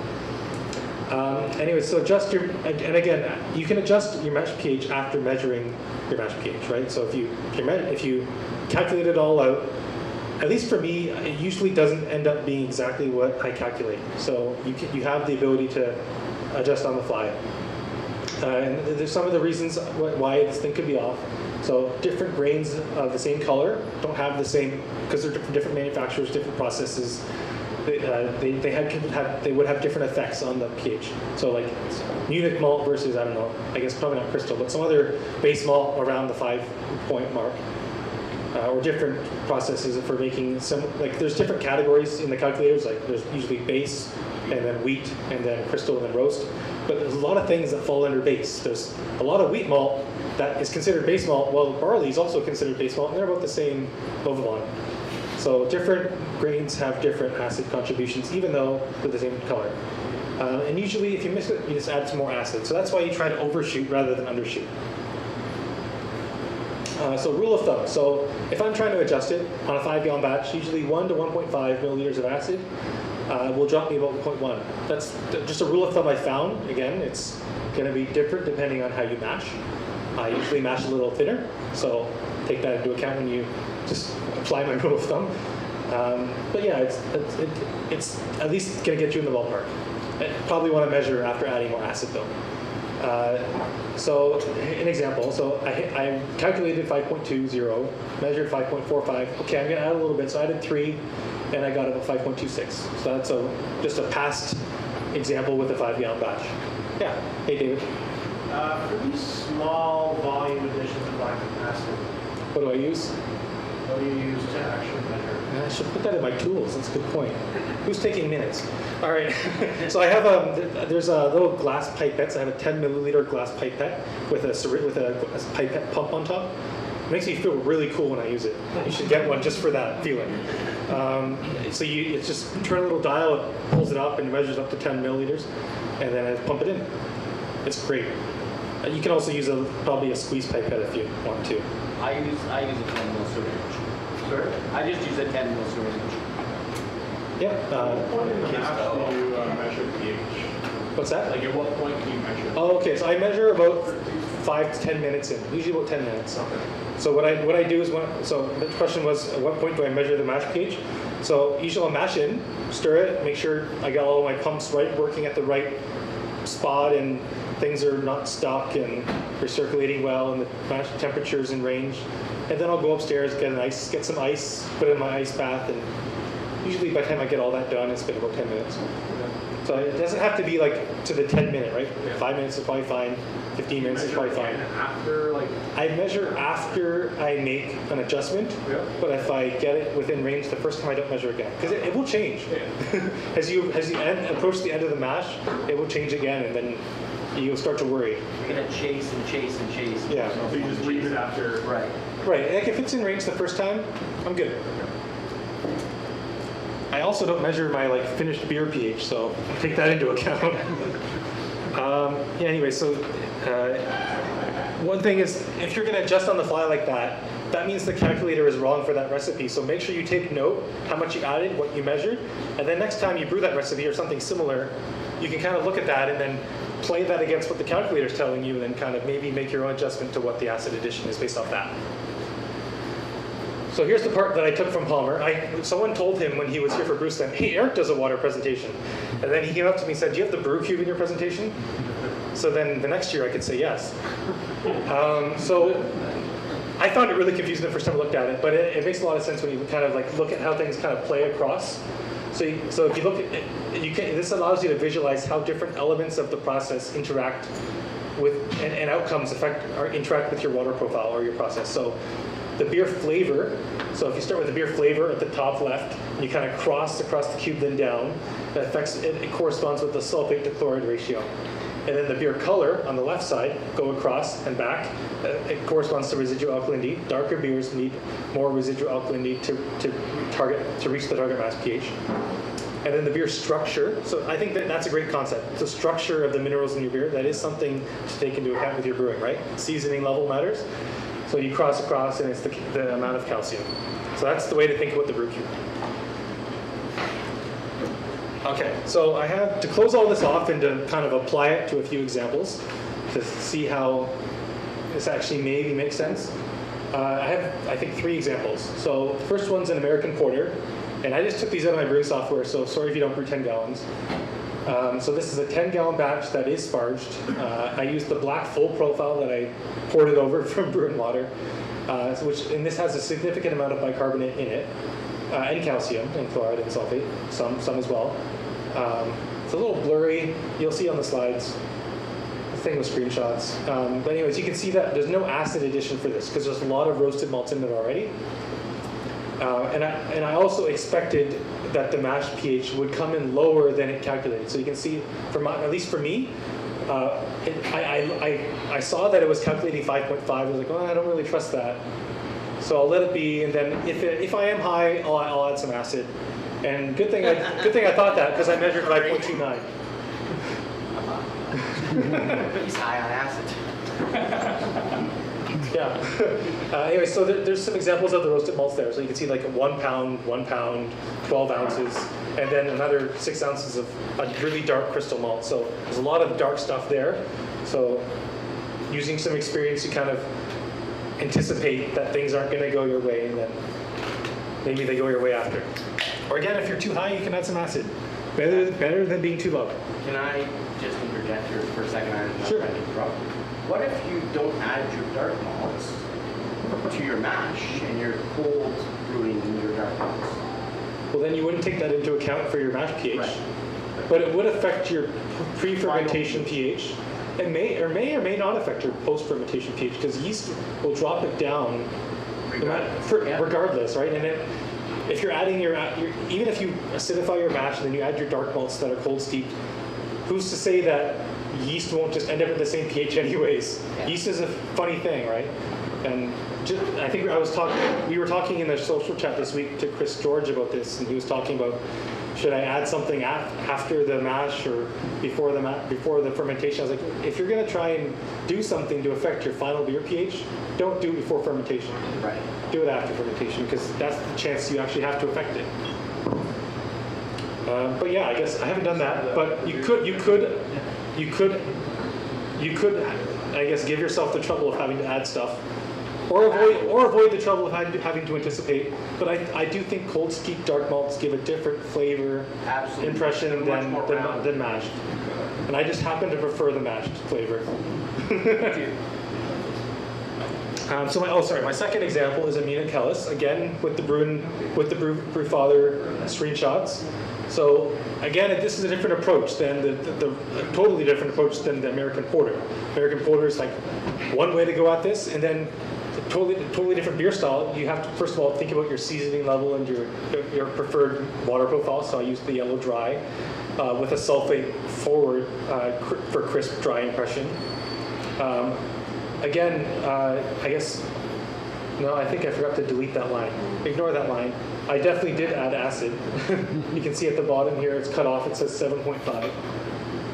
Speaker 4: Anyway, so adjust your, and again, you can adjust your mash pH after measuring your mash pH, right? So if you calculate it all out, at least for me, it usually doesn't end up being exactly what I calculate. So you have the ability to adjust on the fly. And there's some of the reasons why this thing could be off. So different grains of the same color don't have the same, because they're different manufacturers, different processes. They would have different effects on the pH. So like Munich malt versus, I don't know, I guess probably not Crystal, but some other base malt around the 5-point mark. Or different processes for making some, like there's different categories in the calculators, like there's usually base and then wheat and then crystal and then roast. But there's a lot of things that fall under base. There's a lot of wheat malt that is considered base malt, while barley is also considered base malt, and they're about the same Lovavon. So different grains have different acid contributions, even though they're the same color. And usually if you miss it, you just add some more acid. So that's why you try to overshoot rather than undershoot. So rule of thumb. So if I'm trying to adjust it on a 5-gallon batch, usually 1 to 1.5 milliliters of acid will drop me about 0.1. That's just a rule of thumb I found. Again, it's going to be different depending on how you mash. I usually mash a little thinner, so take that into account when you just apply my rule of thumb. But yeah, it's at least going to get you in the ballpark. I probably want to measure after adding more acid though. So an example, so I calculated 5.20, measured 5.45. Okay, I'm gonna add a little bit, so I added 3, and I got about 5.26. So that's just a past example with a 5-gallon batch. Yeah, hey David.
Speaker 3: For these small volume additions of lactic acid,
Speaker 4: What do I use?
Speaker 3: what do you use to actually measure?
Speaker 4: I should put that in my tools, that's a good point. Who's taking minutes? All right, so I have there's a little glass pipettes. I have a 10 milliliter glass pipette with a pipette pump on top. It makes me feel really cool when I use it. You should get one just for that feeling. So it's just turn a little dial, it pulls it up and measures up to 10 milliliters, and then I pump it in. It's great. You can also use probably a squeeze pipette if you want to.
Speaker 8: I use a 10 mil syringe.
Speaker 3: Sure.
Speaker 8: I just use a 10 mil syringe.
Speaker 4: Yeah.
Speaker 6: What point in the mash do you measure pH?
Speaker 4: What's that?
Speaker 6: Like at what point do you measure?
Speaker 4: Oh, okay. So I measure about 5 to 10 minutes in. Usually about 10 minutes.
Speaker 6: Okay.
Speaker 4: So what I do is so the question was, at what point do I measure the mash pH? So usually I'll mash in, stir it, make sure I got all of my pumps working at the right spot, and things are not stuck and recirculating well, and the mash temperature's in range. And then I'll go upstairs, get some ice, put it in my ice bath, and usually by the time I get all that done, it's been about 10 minutes. So it doesn't have to be like to the 10-minute, right?
Speaker 6: Yeah.
Speaker 4: 5 minutes is probably fine. 15 minutes is probably fine.
Speaker 6: After, like,
Speaker 4: I measure after I make an adjustment,
Speaker 6: yeah.
Speaker 4: but if I get it within range the first time, I don't measure again, because it will change.
Speaker 6: Yeah.
Speaker 4: as you approach the end of the mash, it will change again, and then you'll start to worry.
Speaker 8: You're gonna chase and chase and chase.
Speaker 4: Yeah.
Speaker 6: So you just leave it after.
Speaker 8: Right.
Speaker 4: Right, like if it's in range the first time, I'm good. I also don't measure my finished beer pH, so take that into account. Yeah. Anyway, so one thing is, if you're going to adjust on the fly like that, that means the calculator is wrong for that recipe. So make sure you take note how much you added, what you measured, and then next time you brew that recipe or something similar, you can kind of look at that and then play that against what the calculator is telling you, and then kind of maybe make your own adjustment to what the acid addition is based off that. So here's the part that I took from Palmer. Someone told him when he was here for Brews then, hey, Eric does a water presentation. And then he came up to me and said, do you have the brew cube in your presentation? So then the next year I could say yes. So I found it really confusing the first time I looked at it, but it makes a lot of sense when you kind of like look at how things kind of play across. So if you look at it, this allows you to visualize how different elements of the process interact with, and outcomes interact with your water profile or your process. So the beer flavor, so if you start with the beer flavor at the top left, you kind of cross across the cube then down, it corresponds with the sulfate to chloride ratio. And then the beer color on the left side, go across and back, it corresponds to residual alkalinity. Darker beers need more residual alkalinity to reach the target mass pH. And then the beer structure, so I think that's a great concept. The structure of the minerals in your beer, that is something to take into account with your brewing, right? Seasoning level matters. So you cross across and it's the amount of calcium. So that's the way to think about the brew cube. Okay, so I have to close all this off and to kind of apply it to a few examples to see how this actually maybe makes sense. I have, I think, 3 examples. So the first one's an American porter, and I just took these out of my brewing software, so sorry if you don't brew 10 gallons. So this is a 10-gallon batch that is sparged. I used the black full profile that I poured it over from Brew and Water, and this has a significant amount of bicarbonate in it, and calcium, and chloride, and sulfate, some as well. It's a little blurry. You'll see on the slides. The thing with screenshots. But anyways, you can see that there's no acid addition for this because there's a lot of roasted malts in it already. And I also expected that the mash pH would come in lower than it calculated. So you can see, at least for me, I saw that it was calculating 5.5. I was like, well, I don't really trust that. So I'll let it be, and then if I am high, I'll add some acid. And good thing I thought that because I measured 5.29.
Speaker 8: He's high on acid.
Speaker 4: Yeah. Anyway, so there's some examples of the roasted malts there. So you can see like 1 pound, 12 ounces, and then another 6 ounces of a really dark crystal malt. So there's a lot of dark stuff there. So using some experience, you kind of anticipate that things aren't going to go your way, and then maybe they go your way after. Or again, if you're too high, you can add some acid. Better than being too low.
Speaker 8: Can I just interject here for a second? I'm not
Speaker 4: Sure.
Speaker 8: trying to interrupt. What if you don't add your dark malts to your mash and you're cold brewing your dark malts?
Speaker 4: Well, then you wouldn't take that into account for your mash pH.
Speaker 8: Right.
Speaker 4: But it would affect your pre-fermentation pH. It may or may not affect your post-fermentation pH because yeast will drop it down regardless, right? And if you're adding even if you acidify your mash and then you add your dark malts that are cold steeped, who's to say that yeast won't just end up at the same pH anyways? Yeah. Yeast is a funny thing, right? And I think we were talking in the social chat this week to Chris George about this, and he was talking about, should I add something after the mash or before the fermentation? I was like, if you're going to try and do something to affect your final beer pH, don't do it before fermentation.
Speaker 8: Right.
Speaker 4: Do it after fermentation because that's the chance you actually have to affect it. But yeah, I guess I haven't done that. But you could, I guess, give yourself the trouble of having to add stuff, or avoid the trouble of having to anticipate. But I do think cold steeped dark malts give a different flavor impression than mashed. And I just happen to prefer the mashed flavor. My second example is a Mina Kellis, again with the Brewfather screenshots. So again, this is a different approach than a totally different approach than the American Porter. American Porter is like one way to go at this, and then a totally different beer style. You have to first of all think about your seasoning level and your preferred water profile. So I used the yellow dry with a sulfate forward for crisp dry impression. Again, I guess, no, I think I forgot to delete that line. Ignore that line. I definitely did add acid. You can see at the bottom here, it's cut off, it says 7.5.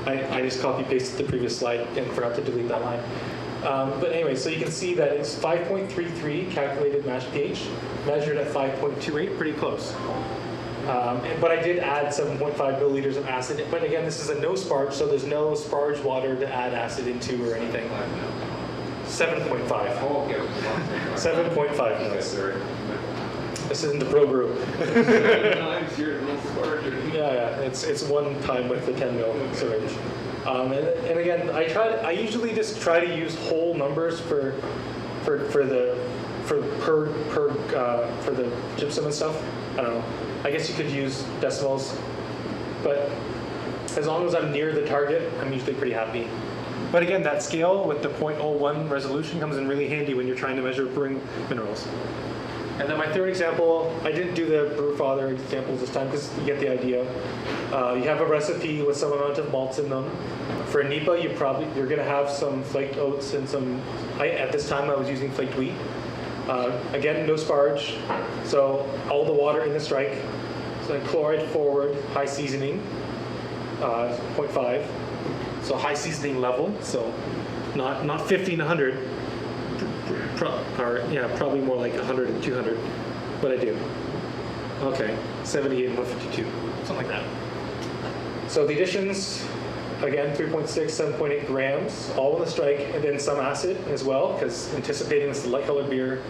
Speaker 4: I just copy-pasted the previous slide and forgot to delete that line. But anyway, so you can see that it's 5.33 calculated mash pH, measured at 5.28, pretty close. But I did add 7.5 milliliters of acid. But again, this is a no sparge, so there's no sparge water to add acid into or anything. 7.5. 7.5 mils. This isn't the pro brew.
Speaker 6: Sometimes you're a little smarter.
Speaker 4: Yeah, it's one time with the 10 mil syringe. And again, I usually just try to use whole numbers for the gypsum and stuff. I don't know. I guess you could use decimals, but as long as I'm near the target, I'm usually pretty happy. But again, that scale with the 0.01 resolution comes in really handy when you're trying to measure brewing minerals. And then my third example, I didn't do the Brewfather examples this time because you get the idea. You have a recipe with some amount of malts in them. For a NEPA, you're going to have some flaked oats and some. At this time, I was using flaked wheat. Again, no sparge, so all the water in the strike. So then chloride forward, high seasoning, 0.5. So high seasoning level. So not 50 and 100. Probably more like 100 and 200. What I do? Okay, 78 and 152, something like that. So the additions, again, 3.6, 7.8 grams, all in the strike, and then some acid as well, because anticipating this light colored beer,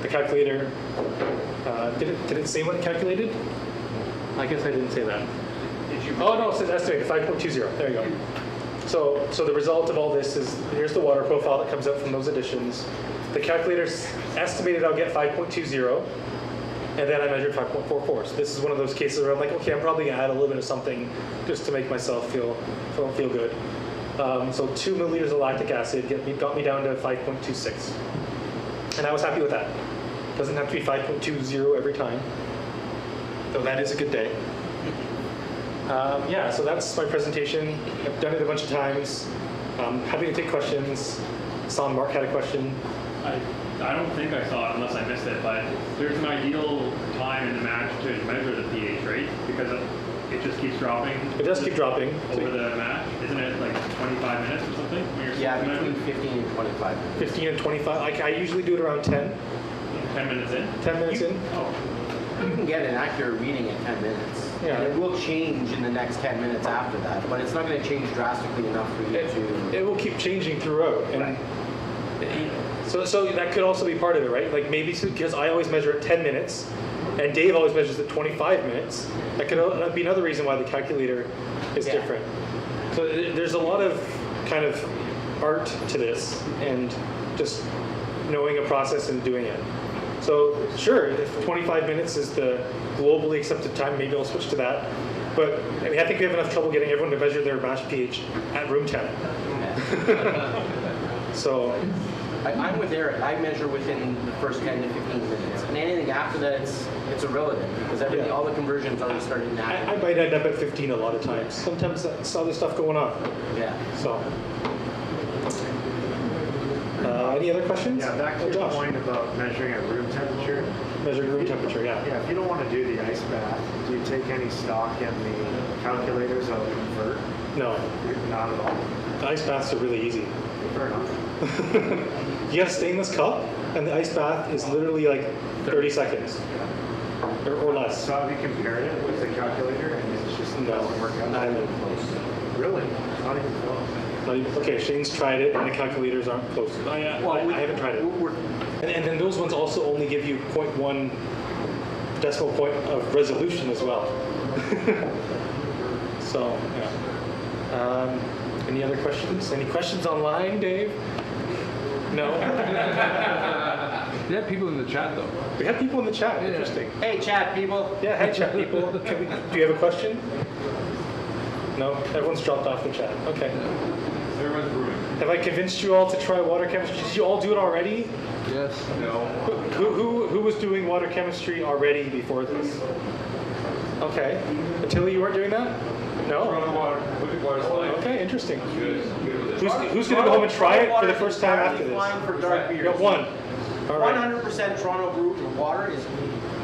Speaker 4: the calculator, did it say what it calculated? I guess I didn't say that. Oh no, it says estimated, 5.20, there you go. So the result of all this is, here's the water profile that comes out from those additions. The calculator's estimated I'll get 5.20, and then I measured 5.44. So this is one of those cases where I'm like, okay, I'm probably gonna add a little bit of something just to make myself feel good. So 2 milliliters of lactic acid got me down to 5.26, and I was happy with that. Doesn't have to be 5.20 every time, though that is a good day. So that's my presentation. I've done it a bunch of times. Happy to take questions. Saw Mark had a question.
Speaker 9: I don't think I saw it unless I missed it, but there's an ideal time in the match to measure the pH, right? Because it just keeps dropping.
Speaker 4: It does keep dropping.
Speaker 9: Over the match. Isn't it like 25 minutes or something? When you're
Speaker 8: Between 15 and 25 minutes.
Speaker 4: 15 and 25. I usually do it around 10.
Speaker 9: 10 minutes in?
Speaker 4: 10 minutes in.
Speaker 9: Oh.
Speaker 8: You can get an accurate reading in 10 minutes.
Speaker 4: Yeah.
Speaker 8: And it will change in the next 10 minutes after that, but it's not going to change drastically enough for you to...
Speaker 4: It will keep changing throughout. And
Speaker 8: Right.
Speaker 4: So that could also be part of it, right? Like maybe because I always measure at 10 minutes, and Dave always measures at 25 minutes. That could be another reason why the calculator is different. So there's a lot of kind of art to this, and just knowing a process and doing it. So sure, if 25 minutes is the globally accepted time, maybe I'll switch to that. But I think we have enough trouble getting everyone to measure their mash pH at room temp. So
Speaker 8: I'm with Eric. I measure within the first 10 to 15 minutes. And anything after that, it's irrelevant because all the conversions already started now.
Speaker 4: I might end up at 15 a lot of times. Sometimes that's other stuff going on.
Speaker 8: Yeah.
Speaker 4: So, any other questions?
Speaker 10: Yeah, back to your
Speaker 4: Josh.
Speaker 10: point about measuring at room temperature.
Speaker 4: Measuring room temperature, yeah.
Speaker 10: Yeah, if you don't want to do the ice bath, do you take any stock in the calculators that'll convert?
Speaker 4: No,
Speaker 10: Not at all.
Speaker 4: the ice baths are really easy.
Speaker 10: Fair enough.
Speaker 4: You get a stainless cup, and the ice bath is literally like 30 seconds or less.
Speaker 10: So have you compared it with the calculator and it's just doesn't work out?
Speaker 4: Not even close.
Speaker 10: Really? Not even close.
Speaker 4: Okay, Shane's tried it, and the calculators aren't close. I haven't tried it. And then those ones also only give you 0.1 decimal point of resolution as well. So, yeah. Any other questions? Any questions online, Dave? No?
Speaker 7: We have people in the chat though.
Speaker 4: We have people in the chat. Interesting.
Speaker 8: Hey, chat people.
Speaker 4: Yeah, hey, chat people. Do you have a question? No? Everyone's dropped off the chat. Okay.
Speaker 6: Everyone's brewing.
Speaker 4: Have I convinced you all to try water chemistry? Did you all do it already?
Speaker 7: Yes.
Speaker 6: No.
Speaker 4: Who was doing water chemistry already before this? Okay. Attila, you weren't doing that? No?
Speaker 6: Look at water slide.
Speaker 4: Okay, interesting.
Speaker 6: Good.
Speaker 4: Who's going to go home and try it for the first time after this?
Speaker 8: Fine for dark beers.
Speaker 4: You got one. All right.
Speaker 8: 100% Toronto brewed water is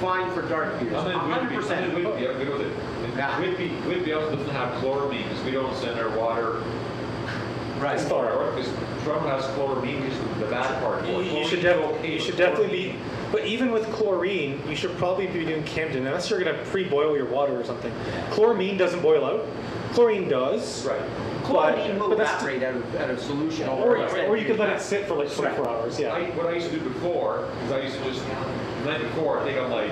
Speaker 8: fine for dark beers. 100%.
Speaker 6: Whitby, I'm good with it.
Speaker 8: Yeah.
Speaker 6: Whitby also doesn't have chloramine because we don't send our water
Speaker 8: Right.
Speaker 6: as far. Because Toronto has chloramine, which is the bad part.
Speaker 4: You should definitely be, but even with chlorine, you should probably be doing Camden, unless you're going to pre-boil your water or something. Chloramine doesn't boil out, Chlorine does.
Speaker 5: Right.
Speaker 8: Chlorine will
Speaker 4: but that's
Speaker 8: evaporate out of solution
Speaker 4: Or,
Speaker 8: over an
Speaker 4: or you could let it
Speaker 8: extended
Speaker 4: sit for like 24 hours, yeah.
Speaker 6: What I used to do before is I used to just the night before take out my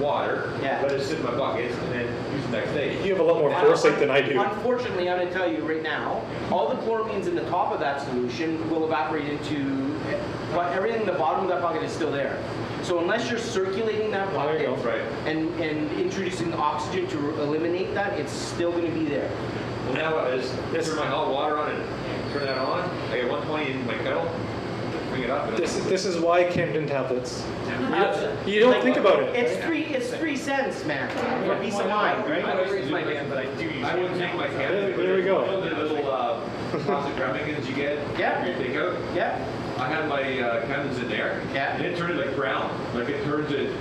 Speaker 6: water,
Speaker 8: Yeah.
Speaker 6: let it sit in my buckets, and then use it the next day.
Speaker 4: You have a lot more foresight than I do.
Speaker 8: Unfortunately, I'm going to tell you right now, all the chloramines in the top of that solution will evaporate into, but everything in the bottom of that bucket is still there. So unless you're circulating that
Speaker 4: There you
Speaker 8: bucket
Speaker 4: go.
Speaker 6: Right.
Speaker 8: and introducing oxygen to eliminate that, it's still going to be there.
Speaker 6: Well, now I just turn my hot water on and turn that on. I get 120 in my kettle, bring it up. And
Speaker 4: This is why Camden tablets. You don't think about it.
Speaker 8: It's 3 cents, man, for peace of mind,
Speaker 5: I
Speaker 8: right?
Speaker 5: don't raise my hand, but I do use
Speaker 6: I would take my can.
Speaker 4: There we go.
Speaker 6: You know the little plastic ramekins you get?
Speaker 8: Yeah.
Speaker 6: You take out?
Speaker 8: Yeah,
Speaker 6: I had my cannons in there.
Speaker 8: Yeah.
Speaker 6: And it turned it like brown. Like it turns it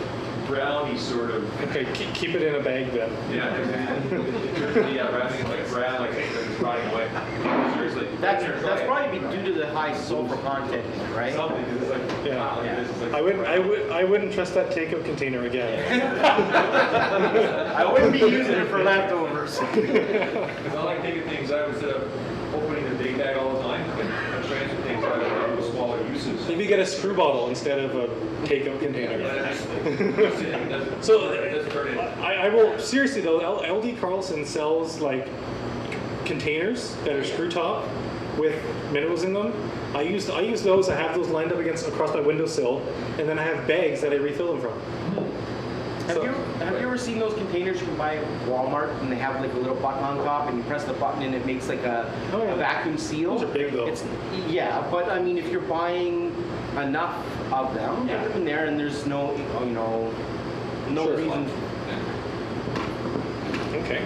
Speaker 6: browny sort of.
Speaker 4: Okay, keep it in a bag then.
Speaker 6: Yeah. It turns the ramekin like brown, like it's rotting away. Seriously.
Speaker 8: that's
Speaker 6: Try it.
Speaker 8: probably due to the high sulfur content in it, right?
Speaker 6: Something. It's like,
Speaker 4: Yeah.
Speaker 6: wow, like
Speaker 8: Yeah.
Speaker 6: this is like
Speaker 4: I wouldn't trust that takeout container again.
Speaker 8: I wouldn't be using it for leftovers.
Speaker 6: Because I like taking things out instead of opening the big bag all the time. I transfer things out to smaller uses.
Speaker 4: Maybe get a screw bottle instead of a takeout container. So,
Speaker 6: It doesn't turn in.
Speaker 4: I will, seriously though, LD Carlson sells like containers that are screw top with minerals in them. I use those, I have those lined up across my windowsill, and then I have bags that I refill them from.
Speaker 8: Have you ever seen those containers you can buy at Walmart and they have like a little button on top and you press the button and it makes like a vacuum seal?
Speaker 4: Those are big though.
Speaker 8: Yeah, but I mean if you're buying enough of them, put them in there and there's no, no reason.
Speaker 4: Okay.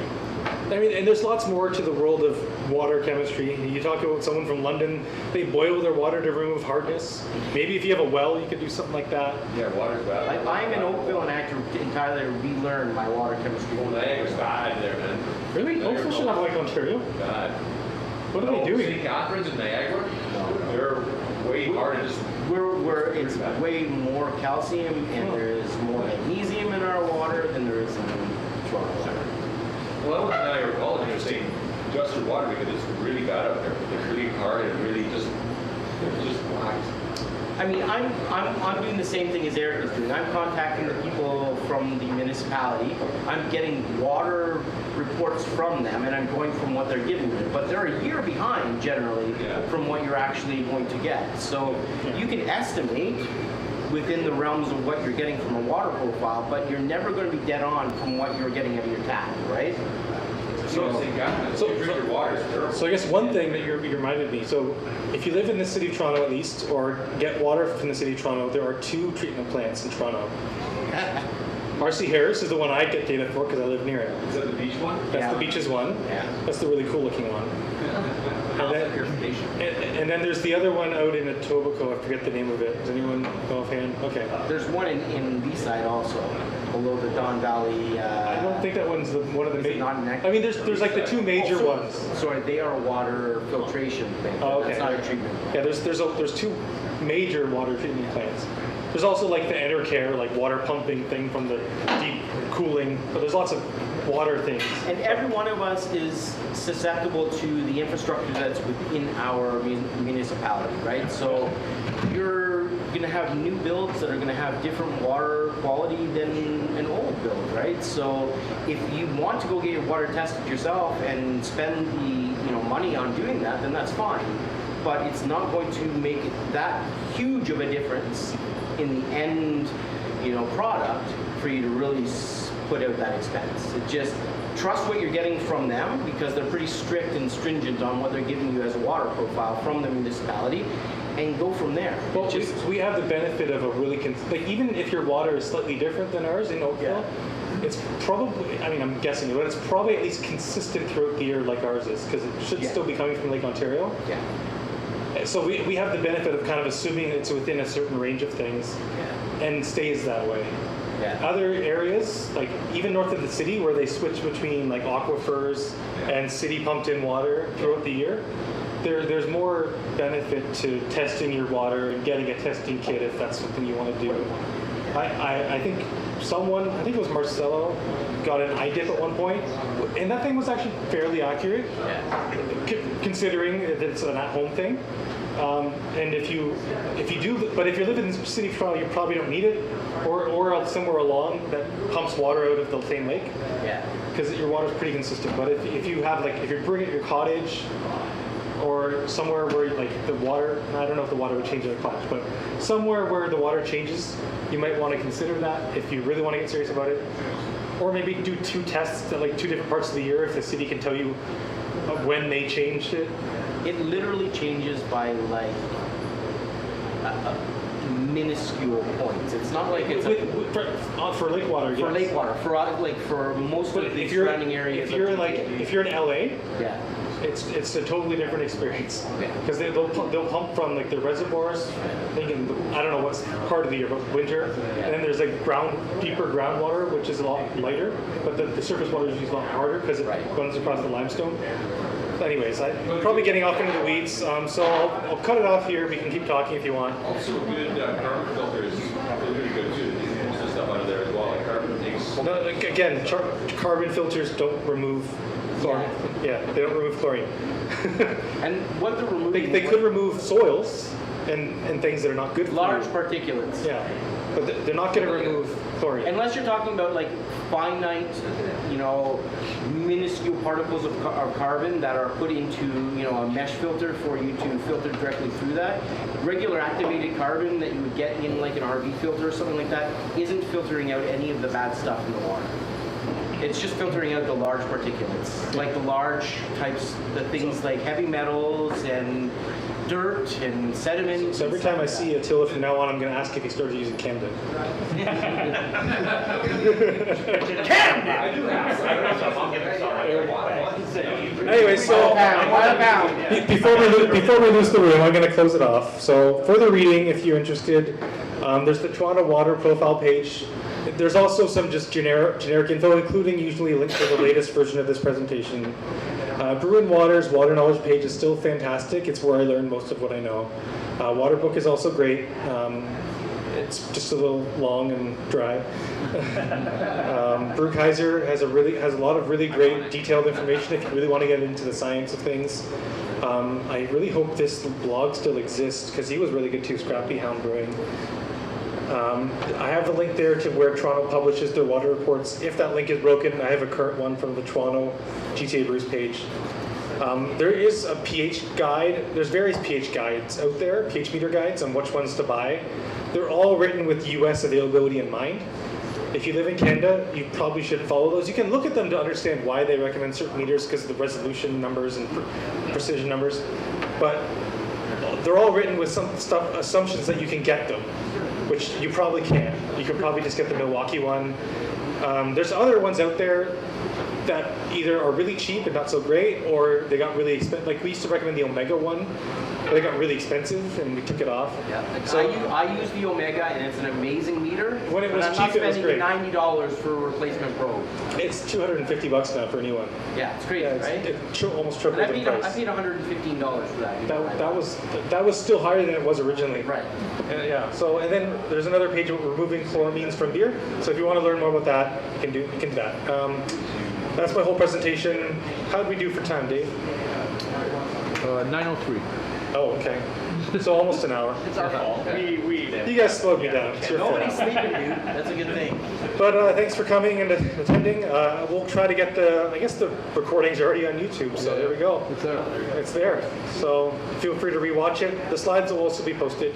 Speaker 4: I mean, and there's lots more to the world of water chemistry. You talk about someone from London, they boil their water to remove hardness. Maybe if you have a well, you could do something like that.
Speaker 6: Yeah, water's bad.
Speaker 8: I'm in Oakville and I had to entirely relearn my water chemistry.
Speaker 6: Well, Niagara's bad there, man.
Speaker 4: Really? Oakville should have like Ontario?
Speaker 6: God.
Speaker 4: What are they doing?
Speaker 6: St. Catharines and Niagara? They're way harder. Just
Speaker 8: It's way more calcium and there's more magnesium in our water than there is in Toronto water.
Speaker 6: well, I went to Niagara College and they were saying adjust your water because it's really bad out there. It's really hard and really just whacked.
Speaker 8: I mean, I'm doing the same thing as Eric is doing. I'm contacting the people from the municipality. I'm getting water reports from them, and I'm going from what they're giving me. But they're a year behind generally from what you're actually going to get. So you can estimate within the realms of what you're getting from a water profile, but you're never going to be dead on from what you're getting out of your tap, right?
Speaker 6: St. Catharines, you drink your water, it's terrible.
Speaker 4: So I guess one thing that you reminded me, so if you live in the city of Toronto at least, or get water from the city of Toronto, there are 2 treatment plants in Toronto. RC Harris is the one I get data for because I live near it.
Speaker 6: Is that the beach one?
Speaker 4: That's the beaches one.
Speaker 8: Yeah.
Speaker 4: That's the really cool looking one.
Speaker 5: Alpha purification.
Speaker 4: And then there's the other one out in Etobicoke. I forget the name of it. Does anyone know offhand? Okay.
Speaker 8: There's one in Leaside also, below the Don Valley.
Speaker 4: I don't think that one's one of the
Speaker 8: Is it
Speaker 4: main.
Speaker 8: not an
Speaker 4: I mean, there's like the 2 major ones.
Speaker 8: Sorry, they are a water filtration thing.
Speaker 4: Oh, okay.
Speaker 8: That's not a treatment.
Speaker 4: Yeah, there's 2 major water treatment plants. There's also like the Enercare, like water pumping thing from the deep cooling, but there's lots of water things.
Speaker 8: And every one of us is susceptible to the infrastructure that's within our municipality, right? So you're going to have new builds that are going to have different water quality than an old build, right? So if you want to go get your water tested yourself and spend the money on doing that, then that's fine. But it's not going to make that huge of a difference in the end, product for you to really put out that expense. It just trust what you're getting from them because they're pretty strict and stringent on what they're giving you as a water profile from the municipality, and go from there.
Speaker 4: Well, we have the benefit of a really, like even if your water is slightly different than ours in Oakville, it's probably, I mean, I'm guessing, but it's probably at least consistent throughout the year like ours is, because it should still be coming from Lake Ontario.
Speaker 8: Yeah.
Speaker 4: So we have the benefit of kind of assuming it's within a certain range of things and stays that way.
Speaker 8: Yeah.
Speaker 4: Other areas, like even north of the city, where they switch between like aquifers and city pumped in water throughout the year, there's more benefit to testing your water and getting a testing kit if that's something you want to do. I think someone, I think it was Marcelo, got an eye dip at one point, and that thing was actually fairly accurate, considering that it's an at-home thing. And if you do, but if you live in the city of Toronto, you probably don't need it, or else somewhere along that pumps water out of the same lake.
Speaker 8: Yeah.
Speaker 4: Because your water's pretty consistent. But if you have if you're brewing at your cottage, or somewhere where like the water, I don't know if the water would change at a cottage, but somewhere where the water changes, you might want to consider that if you really want to get serious about it. Or maybe do 2 tests at 2 different parts of the year if the city can tell you when they changed it.
Speaker 8: It literally changes by minuscule points. It's not like it's
Speaker 4: for lake water.
Speaker 8: for
Speaker 4: yes.
Speaker 8: lake water. For most
Speaker 4: But
Speaker 8: of the
Speaker 4: if you're
Speaker 8: surrounding areas.
Speaker 4: if you're
Speaker 8: of
Speaker 4: if you're in LA,
Speaker 8: yeah.
Speaker 4: it's a totally different experience
Speaker 8: Yeah.
Speaker 4: because they'll pump from the reservoirs. I don't know what's part of the year, but winter, and then there's deeper groundwater, which is a lot lighter, but the surface water is usually a lot harder because it runs across the limestone. Anyways, I'm probably getting off into the weeds, so I'll cut it off here. We can keep talking if you want.
Speaker 6: Also, good carbon filters are really good too. There's some stuff under there as well, like carbon takes.
Speaker 4: No, again, carbon filters don't remove chlorine. Yeah, they don't remove chlorine.
Speaker 8: And what they're removing...
Speaker 4: They could remove soils and things that are not good for
Speaker 8: large
Speaker 4: you.
Speaker 8: particulates.
Speaker 4: Yeah, but they're not going to remove chlorine.
Speaker 8: Unless you're talking about finite, minuscule particles of carbon that are put into, a mesh filter for you to filter directly through that. Regular activated carbon that you would get in an RV filter or something like that isn't filtering out any of the bad stuff in the water. It's just filtering out the large particulates, like the large types, the things like heavy metals and dirt and sediment.
Speaker 4: So every time I see Attila from now on, I'm going to ask if he started using Camden.
Speaker 3: I do ask. I don't know if I'm
Speaker 4: Anyway, so before we lose the room, I'm going to close it off. So further reading, if you're interested, there's the Toronto Water Profile page. There's also some just generic info, including usually a link to the latest version of this presentation. Brewing Water's Water Knowledge page is still fantastic. It's where I learned most of what I know. Water Book is also great. It's just a little long and dry. Brewkaiser has a lot of really great detailed information if you really want to get into the science of things. I really hope this blog still exists because he was really good too, Scrappy Hound Brewing. I have the link there to where Toronto publishes their water reports. If that link is broken, I have a current one from the Toronto GTA Brews page. There is a pH guide. There's various pH guides out there, pH meter guides on which ones to buy. They're all written with US availability in mind. If you live in Canada, you probably should follow those. You can look at them to understand why they recommend certain meters because of the resolution numbers and precision numbers. But they're all written with some assumptions that you can get them, which you probably can. You could probably just get the Milwaukee one. There's other ones out there that either are really cheap and not so great, or they got really expensive. Like we used to recommend the Omega one, but they got really expensive and we took it off.
Speaker 8: Yeah,
Speaker 4: So
Speaker 8: I use the Omega and it's an amazing meter.
Speaker 4: When it was
Speaker 8: but
Speaker 4: cheap, it was great.
Speaker 8: I'm not spending $90 for a replacement probe.
Speaker 4: it's $250 now for a new one.
Speaker 8: Yeah, it's crazy,
Speaker 4: Yeah, it's,
Speaker 8: right?
Speaker 4: it almost tripled
Speaker 8: And
Speaker 4: the price.
Speaker 8: I paid $115 for that.
Speaker 4: That was still higher than it was originally.
Speaker 8: Right.
Speaker 4: Yeah. So and then there's another page about removing chloramines from beer. So if you want to learn more about that, you can do that. That's my whole presentation. How did we do for time, Dave?
Speaker 7: 9:03.
Speaker 4: Oh, okay. So almost an hour.
Speaker 8: It's our fault.
Speaker 4: You guys slowed me down. It's your fault.
Speaker 8: Nobody's sleeping, dude. That's a good thing.
Speaker 4: But thanks for coming and attending. We'll try to get I guess the recording's already on YouTube, so there we go.
Speaker 7: It's there.
Speaker 4: It's there. So feel free to rewatch it. The slides will also be posted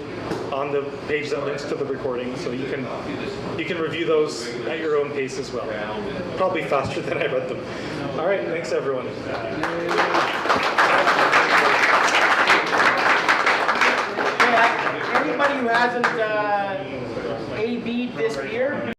Speaker 4: on the page that links to the recording, so you can review those at your own pace as well. Probably faster than I read them. All right, thanks everyone.
Speaker 8: Anybody who hasn't AB'd this beer,